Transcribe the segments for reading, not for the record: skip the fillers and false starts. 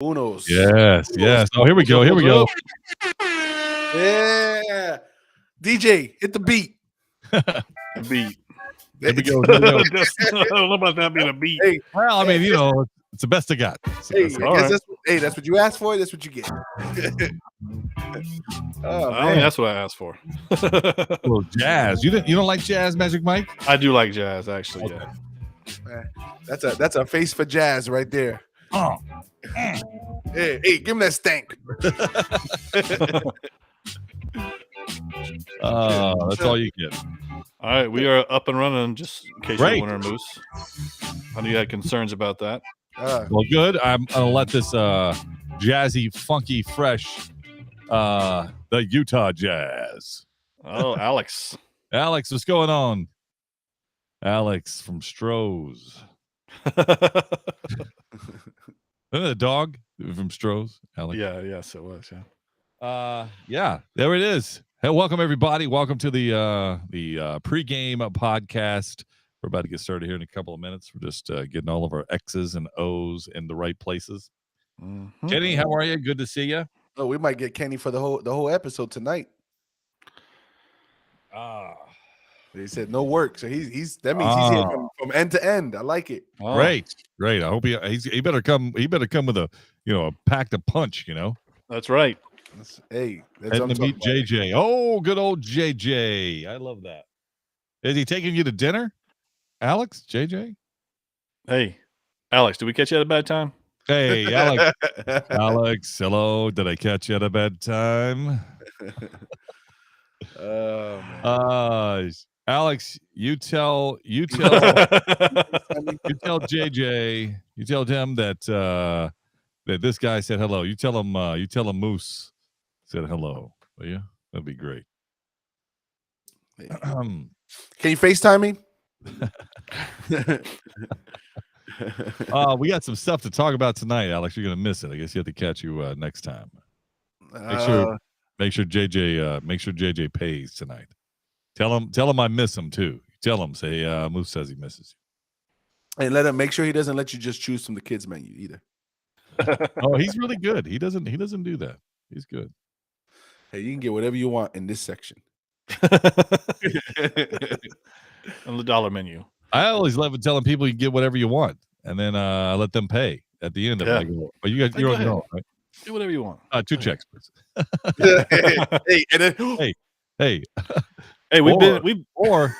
Unos. Yes, yes. Oh, here we go. Here we go. Yeah. DJ, hit the beat. Beat. Here we go. Here we go. I don't know about that being a beat. Hey, Well, I mean, it's the best I got. hey, I guess that's what you asked for. That's what you get. Oh, I mean, that's what I asked for. A little jazz. You don't like jazz, Magic Mike? I do like jazz, actually. Okay. Yeah. That's a face for jazz right there. Oh. Hey, give him that stank. That's all you get. All right, we are up and running. Just in case Great. you're wondering, Moose. I knew you had concerns about that. Well, good. I'm gonna let this jazzy, funky, fresh, the Utah Jazz. Oh, Alex. Alex, what's going on? Alex from Stroh's. Isn't it a dog from Stroh's? Alex. Yeah, yes, it was. Yeah. Yeah, there it is. Hey, welcome everybody. Welcome to the pregame podcast. We're about to get started here in a couple of minutes. We're just getting all of our X's and O's in the right places. Mm-hmm. Kenny, how are you? Good to see you. Oh, we might get Kenny for the whole episode tonight. They said no work, so he's that means he's here from end to end. I like it. Oh. Great. I hope he better come. He better come with a pack to punch. That's right. That's And what I'm to talking meet about. JJ. Oh, good old JJ. I love that. Is he taking you to dinner, Alex? JJ? Hey, Alex, did we catch you at a bad time? Hey, Alex. Alex, hello. Did I catch you at a bad time? Oh, man. Alex, you tell JJ, you tell him that this guy said hello. You tell him Moose said hello. Will you? That'd be great. Can you FaceTime me? We got some stuff to talk about tonight, Alex. You're gonna miss it. I guess you have to catch you next time. Make sure JJ pays tonight. Tell him I miss him too. Tell him, say Moose says he misses you. And let him make sure he doesn't let you just choose from the kids menu either. Oh, he's really good. He doesn't do that. He's good. Hey, you can get whatever you want in this section. On the dollar menu. I always love telling people you can get whatever you want, and then I let them pay at the end of it. I go, but you got your own own, right? Do whatever you want. 2 checks, please. Hey, and then, Hey. Hey,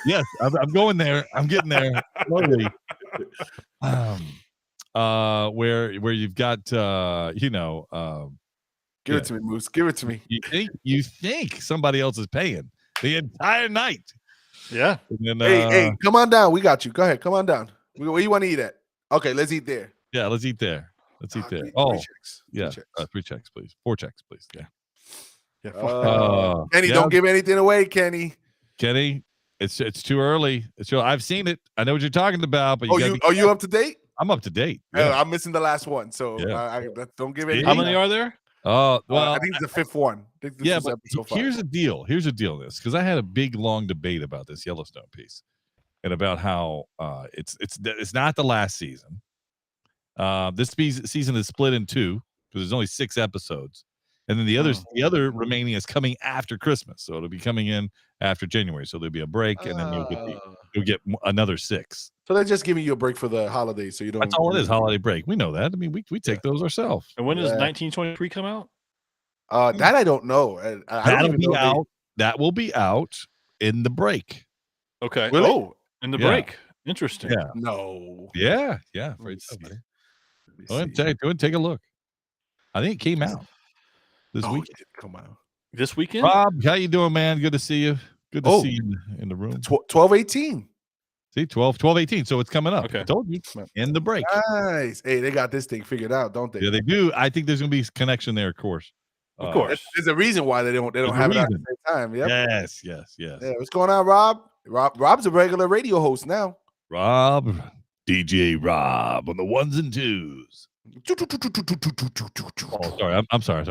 yes, I'm going there. I'm getting there slowly. Where you've got give it to me, Moose. Give it to me. You think somebody else is paying the entire night. Yeah. And then, Hey, come on down. We got you. Go ahead. Come on down. Where you want to eat at? Okay, let's eat there. Yeah, let's eat there. Three checks. Yeah, 3 checks, please. 4 checks, please. Yeah. Kenny, don't give anything away, Kenny. Kenny, it's too early. I've seen it. I know what you're talking about. But are you up to date? I'm up to date. Yeah. I'm missing the last one, so don't give anything. How many are there? Well, I think it's the fifth one. But here's the deal. Here's the deal. This because I had a big long debate about this Yellowstone piece, and about how it's not the last season. This season is split in 2 because there's only 6 episodes, and then the other remaining is coming after Christmas, so it'll be coming in after January. So there'll be a break, and then you'll get another 6. So they're just giving you a break for the holidays, so you don't. That's all it is, holiday break. We know that. I mean, we take those ourselves. And when does 1923 come out? That I don't know. That'll be out. That will be out in the break. Okay. Really? Oh, in the break. Interesting. Yeah. No. Yeah. Afraid so, buddy. Go ahead and take a look. I think it came out this week. Come on. This weekend? Rob, how you doing, man? Good to see you. Good to see you in the room. 12/18. See, 12/18. So it's coming up. Okay. I told you. In the break. Nice. Hey, they got this thing figured out, don't they? Yeah, they do. I think there's going to be a connection there, of course. Of course. There's a reason why they don't have it at the same time. Yep. Yes. Yeah, what's going on, Rob? Rob's a regular radio host now. Rob, DJ Rob on the 1s and 2s. Oh, sorry. I'm sorry.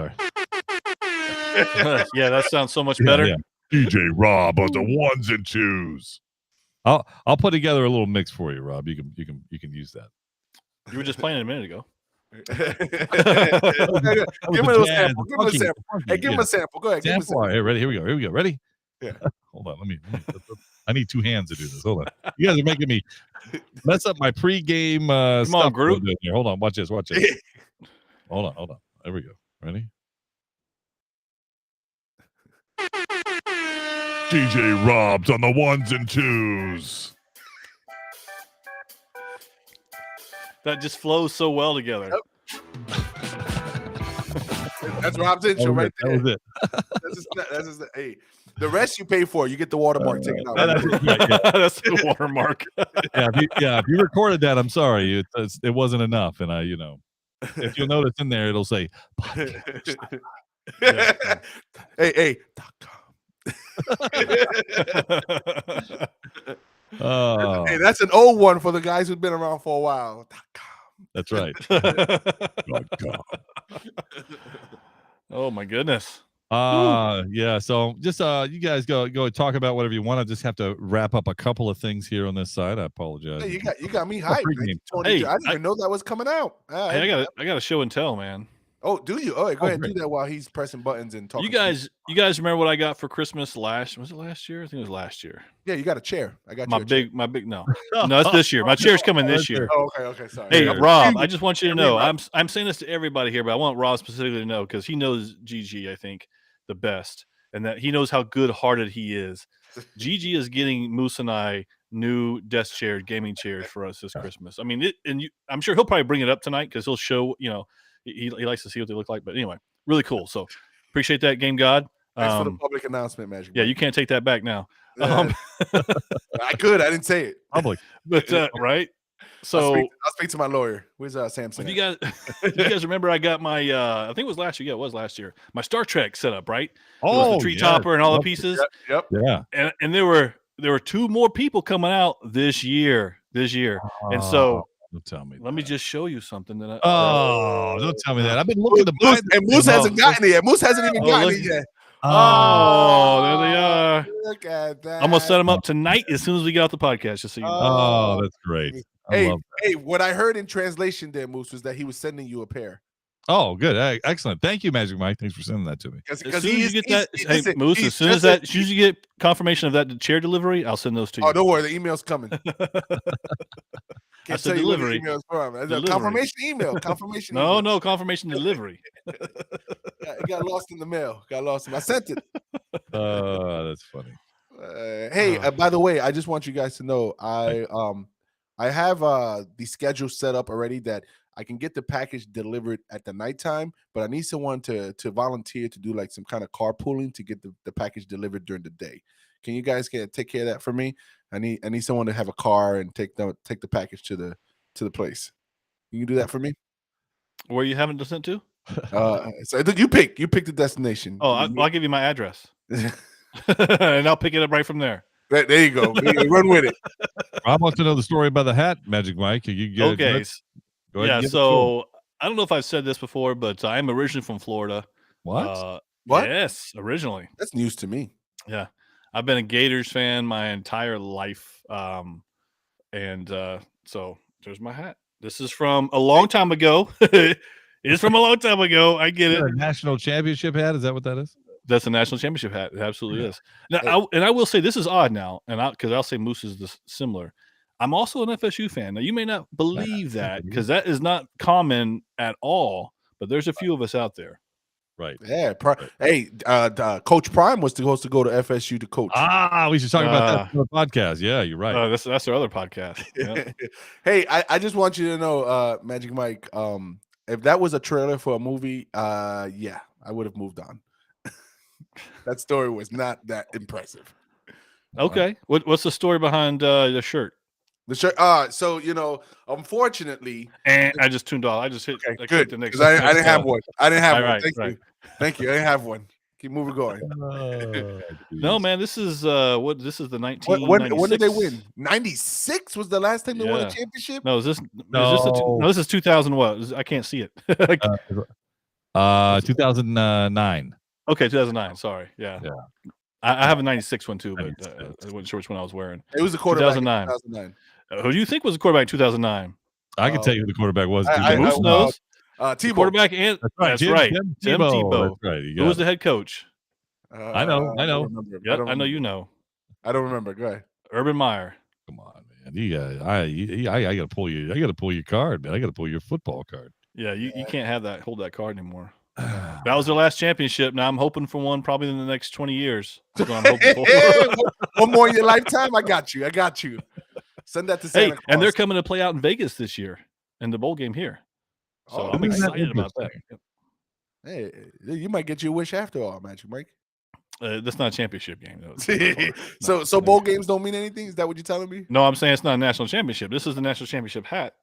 Yeah, that sounds so much better. Yeah. DJ Rob on the 1s and 2s. I'll put together a little mix for you, Rob. You can use that. You were just playing it a minute ago. Give him a little sample. Give him a sample. Hey, give him a sample. Go ahead. Give him a sample. All right, ready? Here we go. Ready? Yeah. Hold on. Let me. I need 2 hands to do this. Hold on. You guys are making me mess up my pregame Come on, stuff. group. Here. Hold on. Watch this. Hold on. There we go. Ready? DJ Robs on the 1s and 2s. That just flows so well together. Yep. That's Rob's intro right there. That was it. That's just, hey, the rest you pay for. You get the watermark taken out. That's the watermark. If you recorded that, I'm sorry. It wasn't enough. And if you'll notice in there, it'll say podcast. Hey, Oh, hey, that's an old one for the guys who've been around for a while. that's right. Oh my goodness. Yeah. So just you guys go talk about whatever you want. I just have to wrap up a couple of things here on this side. I apologize. Hey, you got me hyped. Hey, I didn't even know that was coming out. Hey, I got a show and tell, man. Oh, do you? Oh, go ahead and do that while he's pressing buttons and talking. You guys remember what I got for Christmas was it last year? I think it was last year. Yeah, you got a chair. I got my big no, it's this year. My chair's coming this year. Oh, okay, sorry. Hey, Rob, I just want you to know, I'm saying this to everybody here, but I want Rob specifically to know because he knows GG, I think, the best, and that he knows how good-hearted he is. GG is getting Moose and I new desk chairs, gaming chairs for us this Christmas. I mean, I'm sure he'll probably bring it up tonight because he'll show, he likes to see what they look like. But anyway, really cool. So appreciate that, Game God. Thanks for the public announcement, Magic. Yeah, you can't take that back now. I could. I didn't say it. Public. But right. So I'll speak to my lawyer. Where's Samson? You guys remember I got my I think it was last year. Yeah, it was last year. My Star Trek setup, right? Oh, the tree topper and all the pieces. Yep. Yeah. And there were 2 more people coming out this year. And so don't tell me. Let me just show you something that don't tell me that. I've been looking to buy and Moose hasn't gotten it yet. Moose hasn't even gotten it yet. Oh, there they are. Look at that. I'm gonna set them up tonight as soon as we get off the podcast. Just so you know. Oh, that's great. Hey, what I heard in translation there, Moose, was that he was sending you a pair. Oh, good. Excellent. Thank you, Magic Mike. Thanks for sending that to me. As soon as you get that, hey, Moose, as soon as you get confirmation of that chair delivery, I'll send those to you. Oh, don't worry. The email's coming. Can't tell you delivery. Confirmation email. Confirmation email. No, confirmation delivery. It got lost in the mail. I sent it. That's funny. Hey, by the way, I just want you guys to know I have the schedule set up already that I can get the package delivered at the nighttime, but I need someone to volunteer to do like some kind of carpooling to get the package delivered during the day. Can you guys take care of that for me? I need someone to have a car and take the package to the place. You can do that for me? Where you haven't sent to? So you pick the destination. Oh, I'll give you my address. And I'll pick it up right from there. There you go. Run with it. I want to know the story about the hat, Magic Mike. Okay. Go ahead. Yeah. So I don't know if I've said this before, but I'm originally from Florida. What? What? Yes, originally. That's news to me. Yeah, I've been a Gators fan my entire life, and so there's my hat. This is from a long time ago. It's from a long time ago. I get it. A national championship hat? Is that what that is? That's a national championship hat. It absolutely is. Now, I will say this is odd now, and because I'll say Moose is similar. I'm also an FSU fan. Now, you may not believe that because that is not common at all, but there's a few of us out there. Right. Yeah. Hey, Coach Prime was supposed to go to FSU to coach. We should talk about that on the podcast. Yeah, you're right. That's our other podcast. Yeah. Hey, I just want you to know, Magic Mike, if that was a trailer for a movie, yeah, I would have moved on. That story was not that impressive. Okay. What's the story behind the shirt? The shirt. So unfortunately, and I just tuned off. I just hit. Okay, good. Because I didn't have one. I didn't have one. Thank you. I didn't have one. Keep moving going. No, man. This is This is the 1996. When did they win? 96 was the last time they won a championship. No, this is 2000. What? I can't see it. 2009. Okay, 2009. Sorry. Yeah. I have a 96 one too, but I wasn't sure which one I was wearing. It was the quarterback 2009. Who do you think was the quarterback in 2009? I can tell you who the quarterback was. Moose knows. Tebow. Quarterback and that's right. Tim Tebow. That's right. Who was the head coach? I know. I don't remember. Yep, I know you know. I don't remember. Go ahead. Urban Meyer. Come on, man. I gotta pull you. I gotta pull your card, man. I gotta pull your football card. Yeah, you can't hold that card anymore. That was their last championship. Now I'm hoping for one probably in the next 20 years. That's what I'm hoping for. One more in your lifetime. I got you. Send that to Santa Claus. And they're coming to play out in Vegas this year in the bowl game here. So I'm excited about that. Hey, you might get your wish after all, Magic Mike. That's not a championship game, though. So bowl games don't mean anything? Is that what you're telling me? No, I'm saying it's not a national championship. This is the national championship hat,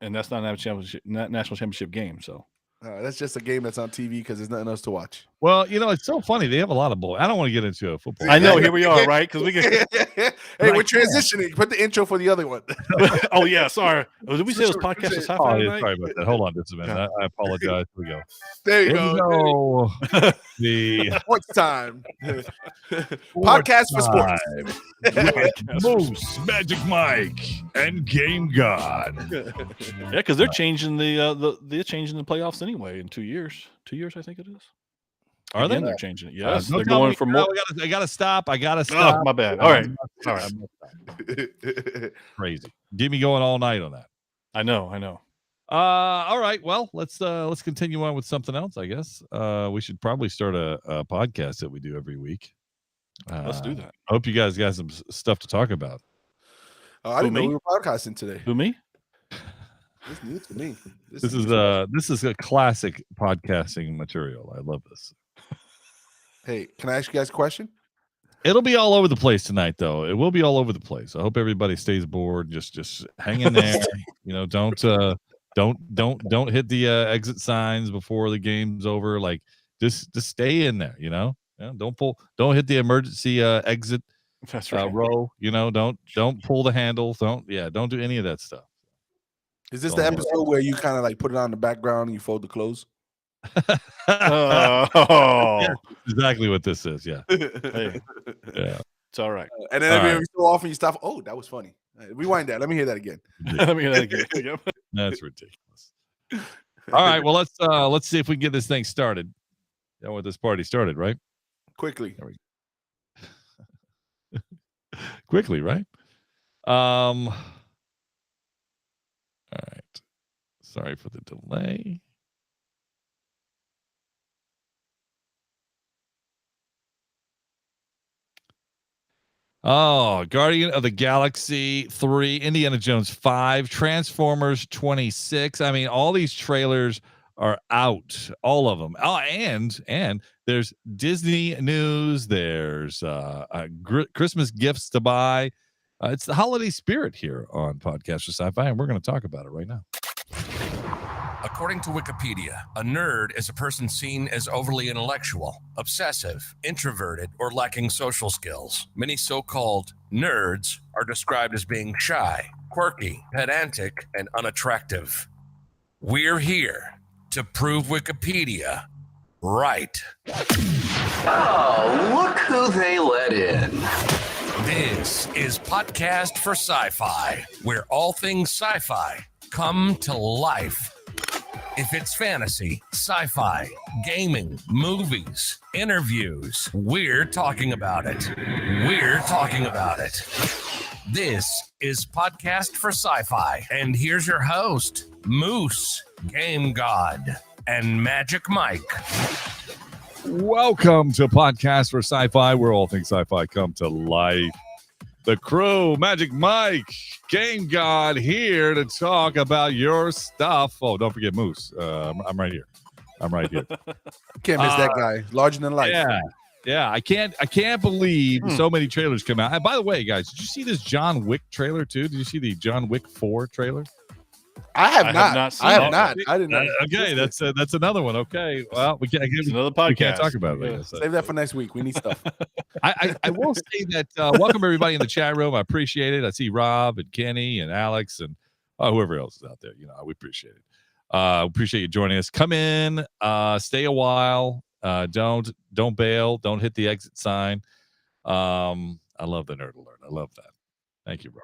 and that's not a national championship game. So that's just a game that's on TV because there's nothing else to watch. Well, it's so funny. They have a lot of bowl. I don't want to get into a football. I know. Here we are, right? Because we can. Hey, we're transitioning. Put the intro for the other one. Oh yeah, sorry. Did we say it was podcast or sci-fi? Yeah, sorry about that. Hold on just a minute. I apologize. Here we go. There you go. The sports time. Podcast for sports. Moose, Magic Mike, and Game God. Yeah, because they're changing they're changing the playoffs anyway in 2 years. 2 years, I think it is. Are they? They're changing it. Yes, they're going for more. I gotta stop. Oh, my bad. All right. Crazy. Get me going all night on that. I know. All right. Well, let's continue on with something else. I guess we should probably start a podcast that we do every week. Let's do that. I hope you guys got some stuff to talk about. I didn't know we were podcasting today. Who, me? It's new to me. This is a classic podcasting material. I love this. Hey, can I ask you guys a question? It'll be all over the place tonight, though. It will be all over the place. I hope everybody stays bored. Just hang in there. Don't hit the exit signs before the game's over. Like just stay in there. Don't hit the emergency exit. That's right. Row. Don't pull the handle. Don't do any of that stuff. Is this the episode where you kind of like put it on the background and you fold the clothes? Yeah, exactly what this is. Yeah. Hey. Yeah. It's all right. And then every so often you stop. Oh, that was funny. Rewind that. Let me hear that again. Yep. That's ridiculous. All right. Well, let's see if we can get this thing started. Yeah, with this party started, right? Quickly. Quickly, right? All right. Sorry for the delay. Oh, Guardian of the Galaxy 3, Indiana Jones 5, Transformers 26. I mean, all these trailers are out, all of them. Oh, and there's Disney news. There's Christmas gifts to buy. It's the holiday spirit here on Podcast for Sci-Fi, and we're going to talk about it right now. According to Wikipedia, a nerd is a person seen as overly intellectual, obsessive, introverted, or lacking social skills. Many so-called nerds are described as being shy, quirky, pedantic, and unattractive. We're here to prove Wikipedia right. Oh, look who they let in. This is Podcast for Sci-Fi, where all things sci-fi come to life. If it's fantasy, sci-fi, gaming, movies, interviews, we're talking about it. We're talking about it. This is Podcast for Sci-Fi, and here's your host, Moose, Game God, and Magic Mike. Welcome to Podcast for Sci-Fi, where all things sci-fi come to life. The crew, Magic Mike, Game God, here to talk about your stuff. Oh, don't forget Moose. I'm right here. Can't miss that guy. Larger than life. Yeah. I can't believe so many trailers come out. And by the way, guys, did you see this John Wick trailer too? Did you see the John Wick 4 trailer? I have not. I did not. Okay, that's another one. Okay, well, we can't. Another podcast. We can't talk about it. Save that for next week. We need stuff. I will say that welcome everybody in the chat room. I appreciate it. I see Rob and Kenny and Alex and whoever else is out there. We appreciate it. Appreciate you joining us. Come in, stay a while. Don't bail. Don't hit the exit sign. I love the nerd alert. I love that. Thank you, bro.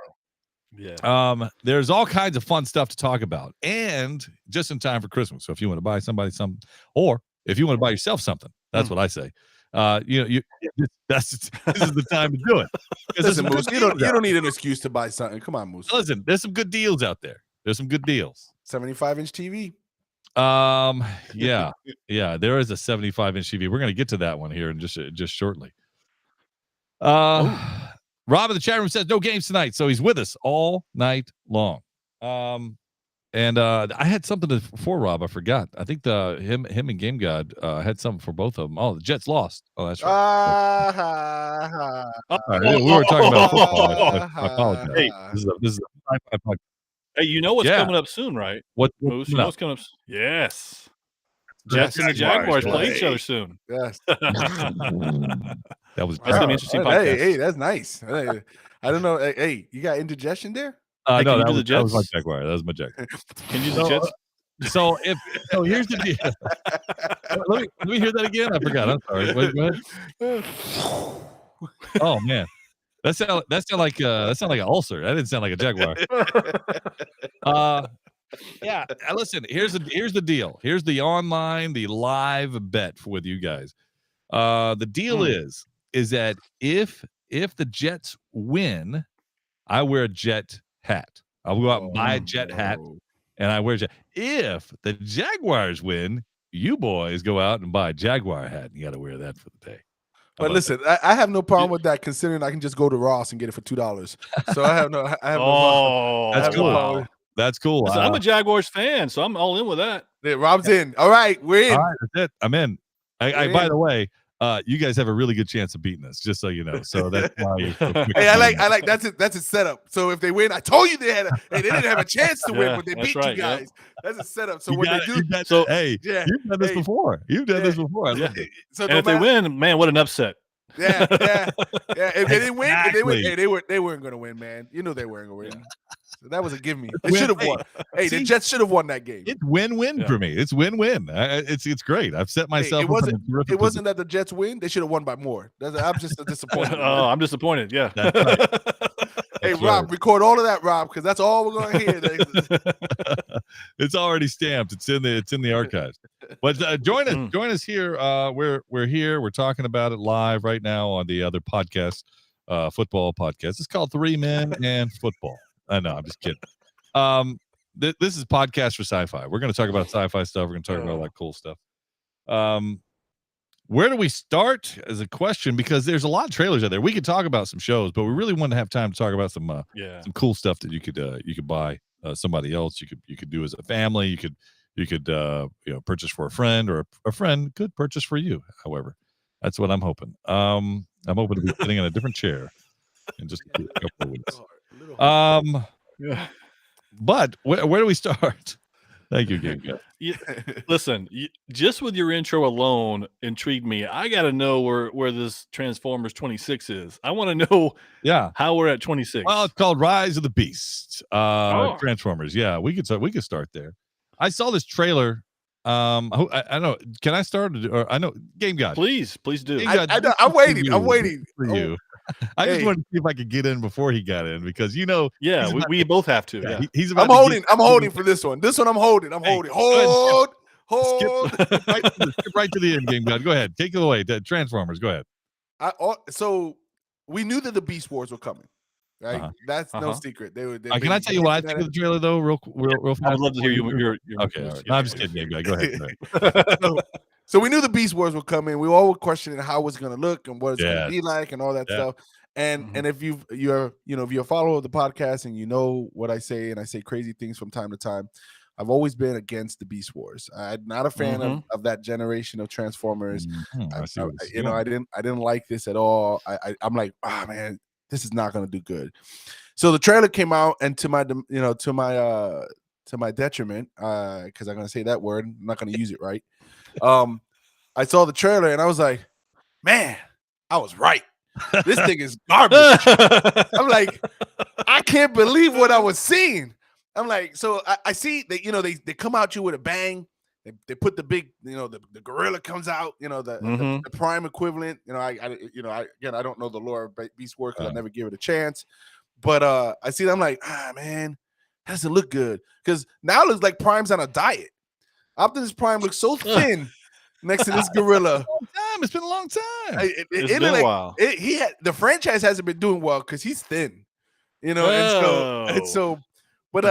Yeah. There's all kinds of fun stuff to talk about, and just in time for Christmas. So if you want to buy somebody something, or if you want to buy yourself something, that's what I say. This is the time to do it. Listen, Moose, you don't need an excuse to buy something. Come on, Moose. Listen, there's some good deals out there. There's some good deals. 75-inch TV. Yeah, there is a 75-inch TV. We're going to get to that one here in just shortly. Rob in the chat room says no games tonight, so he's with us all night long. And I had something for Rob. I forgot. I think him and Game God had something for both of them. Oh, the Jets lost. Oh, that's right. Right, we were talking about football. I apologize. Hey, this is a sci-fi podcast. Hey, you know what's coming up soon, right? What's Moose, you know what's coming up? Yes. Jets and the Jaguars play each other soon. Yes. That's gonna be interesting podcast. Hey, that's nice. I don't know. Hey, you got indigestion there? No, can you do the that was my Jets? Jaguar. That was my Jaguar. Can you do the Jets? So here's the deal. let me hear that again. I forgot. I'm sorry. Wait, go ahead. Oh man, that sound like an ulcer. That didn't sound like a Jaguar. Yeah. Listen, here's the deal. Here's the live bet with you guys. The deal is that if the Jets win, I wear a Jet hat. I'll go out and buy a Jet hat, and I wear a Jet. If the Jaguars win, you boys go out and buy a Jaguar hat. You got to wear that for the day. But listen, I have no problem with that, considering I can just go to Ross and get it for $2. So I have no. That's cool. Wow. That's cool. Listen, I'm a Jaguars fan, so I'm all in with that. Rob's in. All right, we're in. All right, that's it. I'm in. By the way, you guys have a really good chance of beating us, just so you know. So that's why. Hey, I like that's it. That's a setup. So if they win, I told you they didn't have a chance to win, but they beat you guys. Yep. That's a setup. So when they do, you've done this before. You've done this before. I love it. So and if they win, man, what an upset. Yeah. If they didn't win, they weren't going to win, man. You knew they weren't going to win. So that was a give me. They should have won. Hey, the Jets should have won that game. It's win-win for me. It's win-win. It's great. I've set myself. It wasn't that the Jets win. They should have won by more. I'm just disappointed. I'm disappointed. Yeah. That's right. Hey, Rob, record all of that, Rob, because that's all we're going to hear. It's already stamped. It's in the archives. But join us here. We're here. We're talking about it live right now on the other podcast, football podcast. It's called 3 Men and Football. I know. I'm just kidding. This is podcast for sci-fi. We're going to talk about sci-fi stuff. We're going to talk about all that cool stuff. Where do we start as a question? Because there's a lot of trailers out there. We could talk about some shows, but we really want to have time to talk about some cool stuff that you could buy somebody else. You could do as a family. You could purchase for a friend, or a friend could purchase for you. However, that's what I'm hoping. I'm hoping to be sitting in a different chair in just a couple of weeks. But where do we start? Thank you, Game Guy. Listen, just with your intro alone intrigued me. I got to know where this Transformers 26 is. I want to know how we're at 26. Well, it's called Rise of the Beast. Transformers. Yeah, we could start there. I saw this trailer. I know. Can I start? Or I know Game God. Please do. I'm waiting. I'm waiting for you. I just wanted to see if I could get in before he got in, because we both have to. Yeah. He's I'm holding for this one. This one I'm holding. Hold. Skip right to the end, Game God. Go ahead. Take it away. Transformers. Go ahead. So we knew that the Beast Wars were coming. Right? That's no secret. Can I tell you what I think of the trailer though, real fast? I would love to hear you. Okay. All right. No, I'm just kidding, Game God. Go ahead. So we knew the Beast Wars were coming. We all were questioning how it's going to look and what it's going to be like and all that stuff. And if you're a follower of the podcast and you know what I say, and I say crazy things from time to time, I've always been against the Beast Wars. I'm not a fan of that generation of Transformers. I didn't like this at all. I'm like, man, this is not going to do good. So the trailer came out, and to my detriment, because I'm going to say that word, I'm not going to use it right. I saw the trailer and I was like, man, I was right. This thing is garbage. I'm like, I can't believe what I was seeing. I'm like, so I see that, they come at you with a bang. They put the big, the gorilla comes out, the prime equivalent. I don't know the lore of Beast Wars because I never gave it a chance. But I see them like, man, that doesn't look good. Because now it looks like Prime's on a diet. Optimus Prime looks so thin next to this gorilla. It's been a long time. It's been a while. The franchise hasn't been doing well because he's thin, and so. But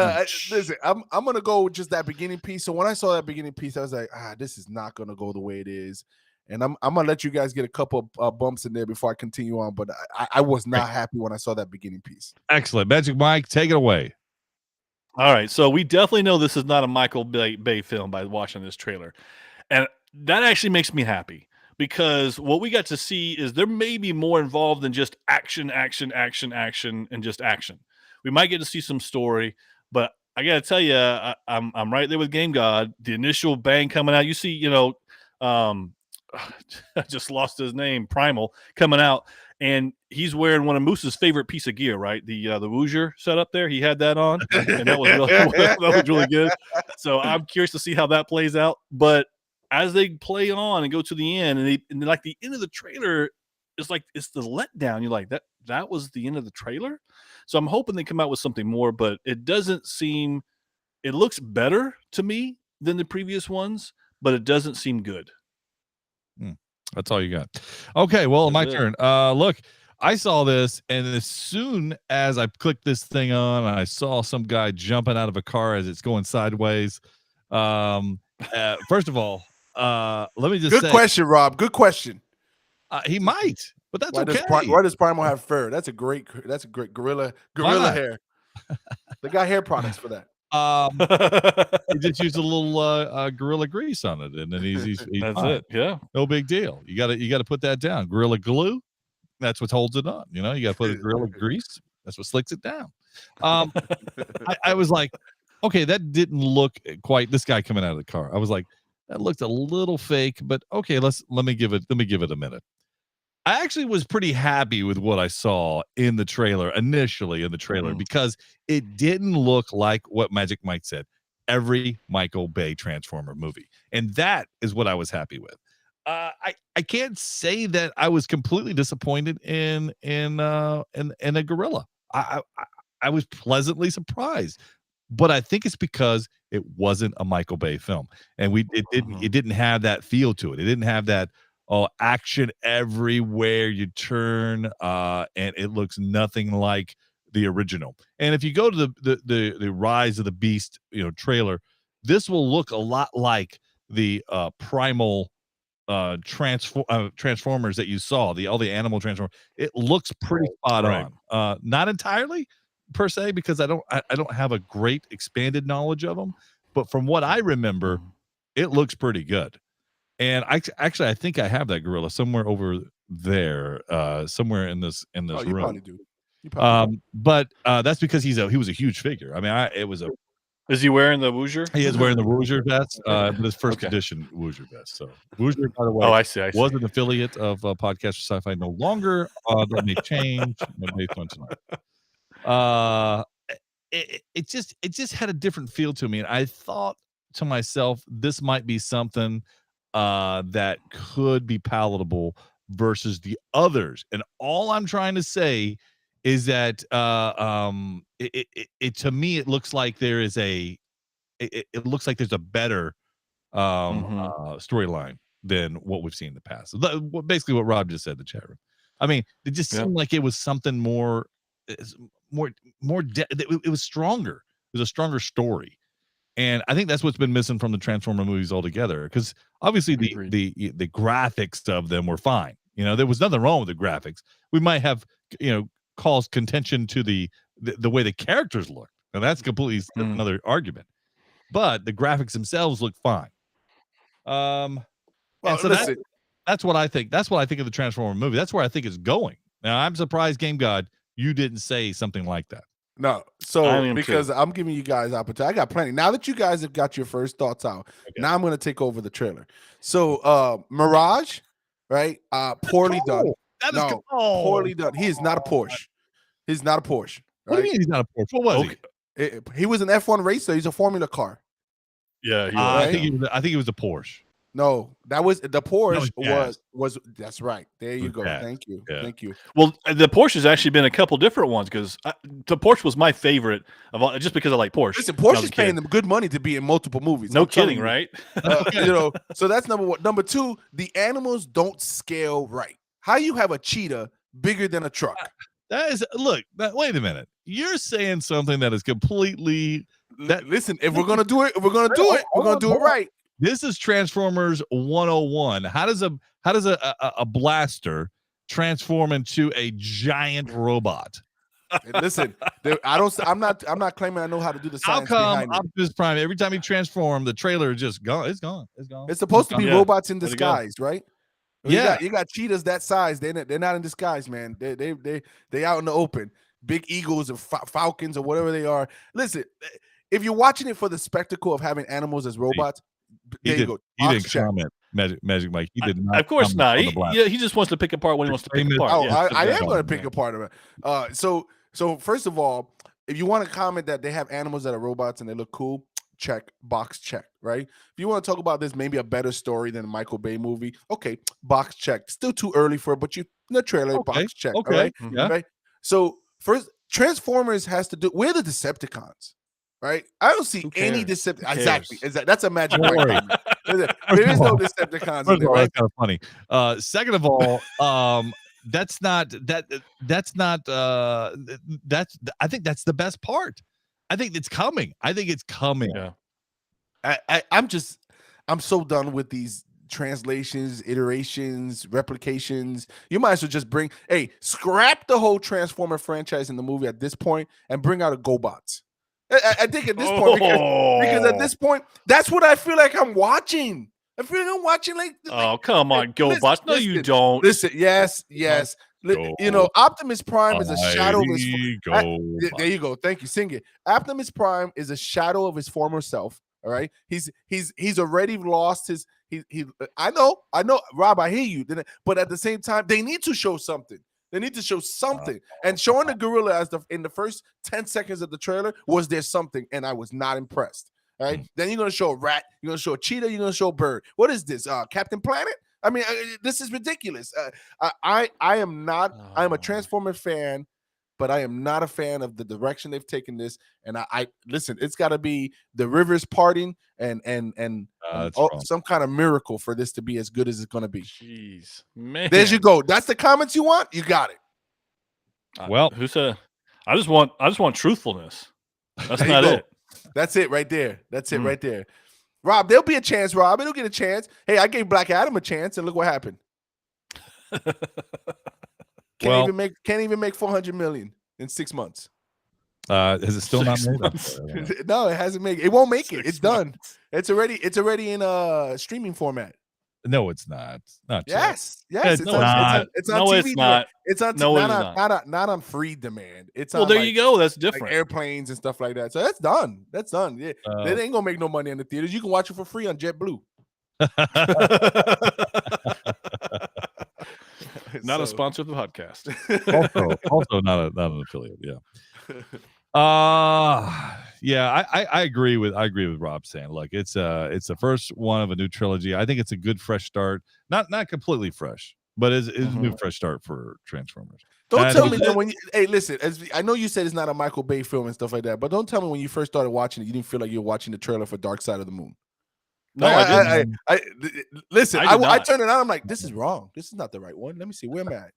listen, I'm gonna go with just that beginning piece. So when I saw that beginning piece, I was like, this is not gonna go the way it is, and I'm gonna let you guys get a couple of bumps in there before I continue on. But I was not happy when I saw that beginning piece. Excellent, Magic Mike, take it away. All right, so we definitely know this is not a Michael Bay film by watching this trailer, and that actually makes me happy because what we got to see is there may be more involved than just action, and just action. We might get to see some story. But I gotta tell you, I'm right there with Game God. The initial bang coming out, you see, I just lost his name, Primal, coming out, and he's wearing one of Moose's favorite piece of gear, right? The Woozer setup there. He had that on, and that was really good. So I'm curious to see how that plays out. But as they play on and go to the end, and like the end of the trailer, it's the letdown. You're like, that was the end of the trailer. So I'm hoping they come out with something more, but it doesn't seem. It looks better to me than the previous ones, but it doesn't seem good. That's all you got. Okay, well, my turn. Look, I saw this, and as soon as I clicked this thing on, I saw some guy jumping out of a car as it's going sideways. First of all, let me just say, good question, Rob. Good question. He might. But that's okay. Why does Primal have fur? That's a great gorilla hair. They got hair products for that. He just used a little gorilla grease on it, and then he's that's fine. it. Yeah, no big deal. You got to put that down. Gorilla glue, that's what holds it on. You got to put a gorilla grease. That's what slicks it down. I was like, okay, that didn't look quite. This guy coming out of the car, I was like, that looked a little fake, but okay, let me give it a minute. I actually was pretty happy with what I saw initially in the trailer, because it didn't look like what Magic Mike said, every Michael Bay Transformer movie. And that is what I was happy with. I can't say that I was completely disappointed in a gorilla. I was pleasantly surprised, but I think it's because it wasn't a Michael Bay film, and it didn't have that feel to it. It didn't have that action everywhere you turn, and it looks nothing like the original. And if you go to the Rise of the Beast trailer, this will look a lot like the Primal Transformers that you saw, all the animal Transformers. It looks pretty spot on. Not entirely per se, because I don't have a great expanded knowledge of them, but from what I remember, it looks pretty good. And I think I have that gorilla somewhere over there, somewhere in this room. You probably do. But that's because he was a huge figure. I mean, Is he wearing the Woozer? He is wearing the Woozer vest, but his first edition Woozer vest. So Woozer, by the way, I see. Was an affiliate of Podcast for Sci-Fi. No longer. That may change based on tonight. It just had a different feel to me, and I thought to myself, this might be something that could be palatable versus the others. And all I'm trying to say is that it to me, it looks like there is it looks like there's a better storyline than what we've seen in the past. Basically what Rob just said in the chat room. I mean, it just seemed like it was something more it was stronger. It was a stronger story. And I think that's what's been missing from the Transformer movies altogether, because obviously the graphics of them were fine. There was nothing wrong with the graphics. We might have caused contention to the way the characters look, and that's completely another argument. But the graphics themselves look fine. So listen, that's what I think. That's what I think of the Transformer movie. That's where I think it's going. Now, I'm surprised, Game God, you didn't say something like that. No, so because I'm giving you guys opportunity. I got plenty. Now that you guys have got your first thoughts out, now I'm going to take over the trailer. So Mirage, right? Poorly done. Poorly done. He is not a Porsche. He's not a Porsche. Right? What do you mean he's not a Porsche? What was he? He was an F1 racer. He's a Formula car. Yeah, I think he was a Porsche. No, that was the Porsche. Jazz. Was that's right. There you go. Jazz. Thank you. Yeah. Thank you. Well, the Porsche has actually been a couple different ones because the Porsche was my favorite of all, just because I like Porsche. Listen, when I was Porsche's a kid. paying them good money to be in multiple movies. No I'm telling kidding, you. right? You know, so that's number one. Number two, the animals don't scale right. How you have a cheetah bigger than a truck? That is wait a minute. You're saying something that is completely Listen, if we're gonna do it, we're gonna do it right. This is Transformers 101. How does a blaster transform into a giant robot? Listen, I'm not claiming I know how to do the How science come behind it. Optimus Prime, every time he transforms, the trailer is just gone? It's gone. It's supposed to be Yeah. robots in Where'd it go? disguise, right? Yeah. You got cheetahs that size. They're not in disguise, man. They out in the open. Big eagles or falcons or whatever they are. Listen, if you're watching it for the spectacle of having animals as robots, there you go. He Box didn't check. comment. Magic Mike. He did not. Of course comment not. on the blast. He just wants to pick apart what he wants to pick famous- apart. Oh, Yeah. I am Yeah. going to pick apart of it. So first of all, if you want to comment that they have animals that are robots and they look cool, check, box check, right? If you want to talk about this, maybe a better story than a Michael Bay movie, okay, box check. Still too early for it, but you in the trailer, box check, Okay. all right? Yeah. Right. So first, Transformers has to do. We're the Decepticons, right? I don't see Who any cares? Decepticons. Who Exactly. cares? That's a magic. Don't Mike worry. comment. There is no Decepticons in First there, of all, right? that's kind of funny. Second of all, I think that's the best part. I think it's coming. Yeah. I'm so done with these translations, iterations, replications. You might as well just scrap the whole Transformer franchise in the movie at this point and bring out a GoBots. I think at this point, because at this point, that's what I feel like I'm watching. I feel like I'm watching Oh, come on, GoBots. No, you listen, don't. Listen, yes. You know, Optimus Prime is a shadow of his. There you go. Thank you. Sing it. Optimus Prime is a shadow of his former self. All right. He's already lost his. I know, Rob. I hear you. But at the same time, they need to show something. They need to show something. And showing the gorilla in the first 10 seconds of the trailer was there something, and I was not impressed. All right. Then you're gonna show a rat. You're gonna show a cheetah. You're gonna show a bird. What is this? Captain Planet? I mean, this is ridiculous. I am not. I'm a Transformer fan, but I am not a fan of the direction they've taken this. And I listen. It's got to be the rivers parting and some kind of miracle for this to be as good as it's going to be. Jeez, man. There you go. That's the comments you want. You got it. Well, who said? I just want truthfulness. That's There you not go. it. That's it right there. That's it right there. Rob, there'll be a chance, Rob. It'll get a chance. Hey, I gave Black Adam a chance, and look what happened. Can't even make 400 million in 6 months. Has it still not made? No, it hasn't made it. It won't make it. It's done. It's already in a streaming format. No, it's not. Not Yes. It's It's not. on No, TV. it's not. It's on No, it is not on free demand. It's Well, on there you go. That's like different. airplanes and stuff like that. So that's done. That's done. Yeah, they ain't gonna make no money in the theaters. You can watch it for free on JetBlue. Not a sponsor of the podcast. also not an affiliate. Yeah. I agree with Rob saying, look, it's the first one of a new trilogy. I think it's a good fresh start. Not completely fresh, but it's a new fresh start for Transformers. Don't tell me that when listen, I know you said it's not a Michael Bay film and stuff like that, but don't tell me when you first started watching it, you didn't feel like you were watching the trailer for Dark Side of the Moon. No, I didn't. Listen, I I turned it on. I'm like, this is wrong. This is not the right one. Let me see. Where am I?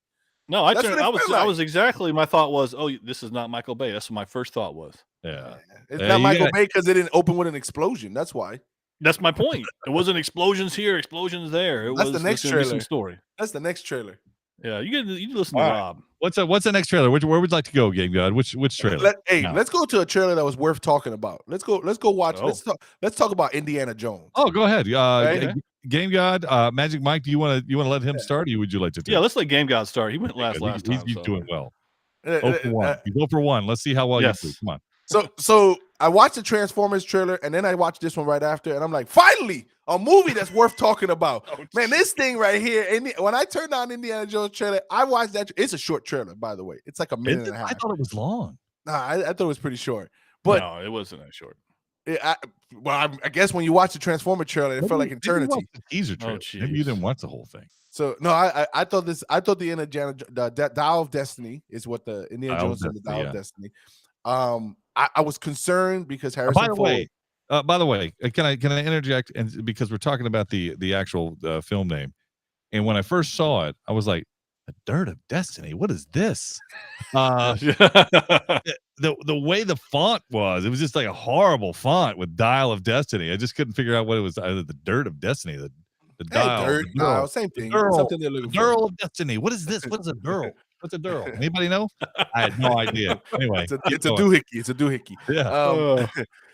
No, That's what it I felt like. was exactly. My thought was, oh, this is not Michael Bay. That's what my first thought was. Yeah. It's not Michael Bay because it didn't open with an explosion. That's why. That's my point. It wasn't explosions here, explosions there. That's the next gonna be some trailer. story. That's the next trailer. Yeah, you listen to All right. Rob. What's the next trailer? Where would you like to go, Game God? Which trailer? Let's go to a trailer that was worth talking about. Let's go watch. Oh. Let's talk about Indiana Jones. Oh, go ahead. Right? Game God, Magic Mike. Do you want to let him start, or would you like to? Yeah, let's let Game God start. He went last time. He's So. doing well. 0 for 1. You go for 1. Let's see how well Yes. you do. Come on. So I watched the Transformers trailer and then I watched this one right after, and I'm like, finally, a movie that's worth talking about. Man, this thing right here. When I turned on Indiana Jones trailer, I watched that. It's a short trailer, by the way. It's like a minute and a half. I thought it was long. Nah, I thought it was pretty short. But no, it wasn't that short. I guess when you watch the Transformer trailer, it felt like eternity. The teaser trailer. jeez. Maybe you didn't watch the whole thing. So no, I thought the the Dial of Destiny is what the Indiana Jones and the Dial of Destiny. I was concerned because Harrison Ford. By the way, can I interject? And because we're talking about the actual film name, and when I first saw it, I was like, "The Dirt of Destiny. What is this?" The way the font was, it was just like a horrible font with Dial of Destiny. I just couldn't figure out what it was. Either the Dirt of Destiny, the dial, dial, same thing. Something they're looking for. Dial of Destiny. What is this? What is a dirl? What's a dirl? Anybody know? I had no idea. Anyway, it's a doohickey. It's a doohickey. Yeah.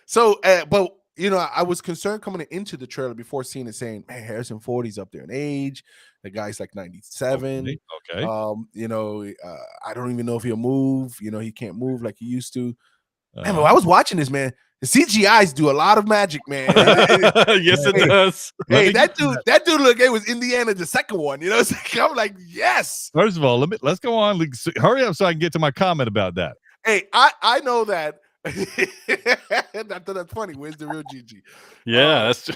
So, but I was concerned coming into the trailer before seeing it, saying, "Man, Harrison Ford, he's up there in age. The guy's like 97. Okay. I don't even know if he'll move. He can't move like he used to." Man, but I Uh, was watching this, man. The CGIs do a lot of magic, man. Yes, it does. Hey, that dude, look, it was Indiana, the second one. It's like, I'm like, yes. First of all, let's go on. Hurry up so I can get to my comment about that. Hey, I know that. That's funny. Where's the real GG? Yeah, that's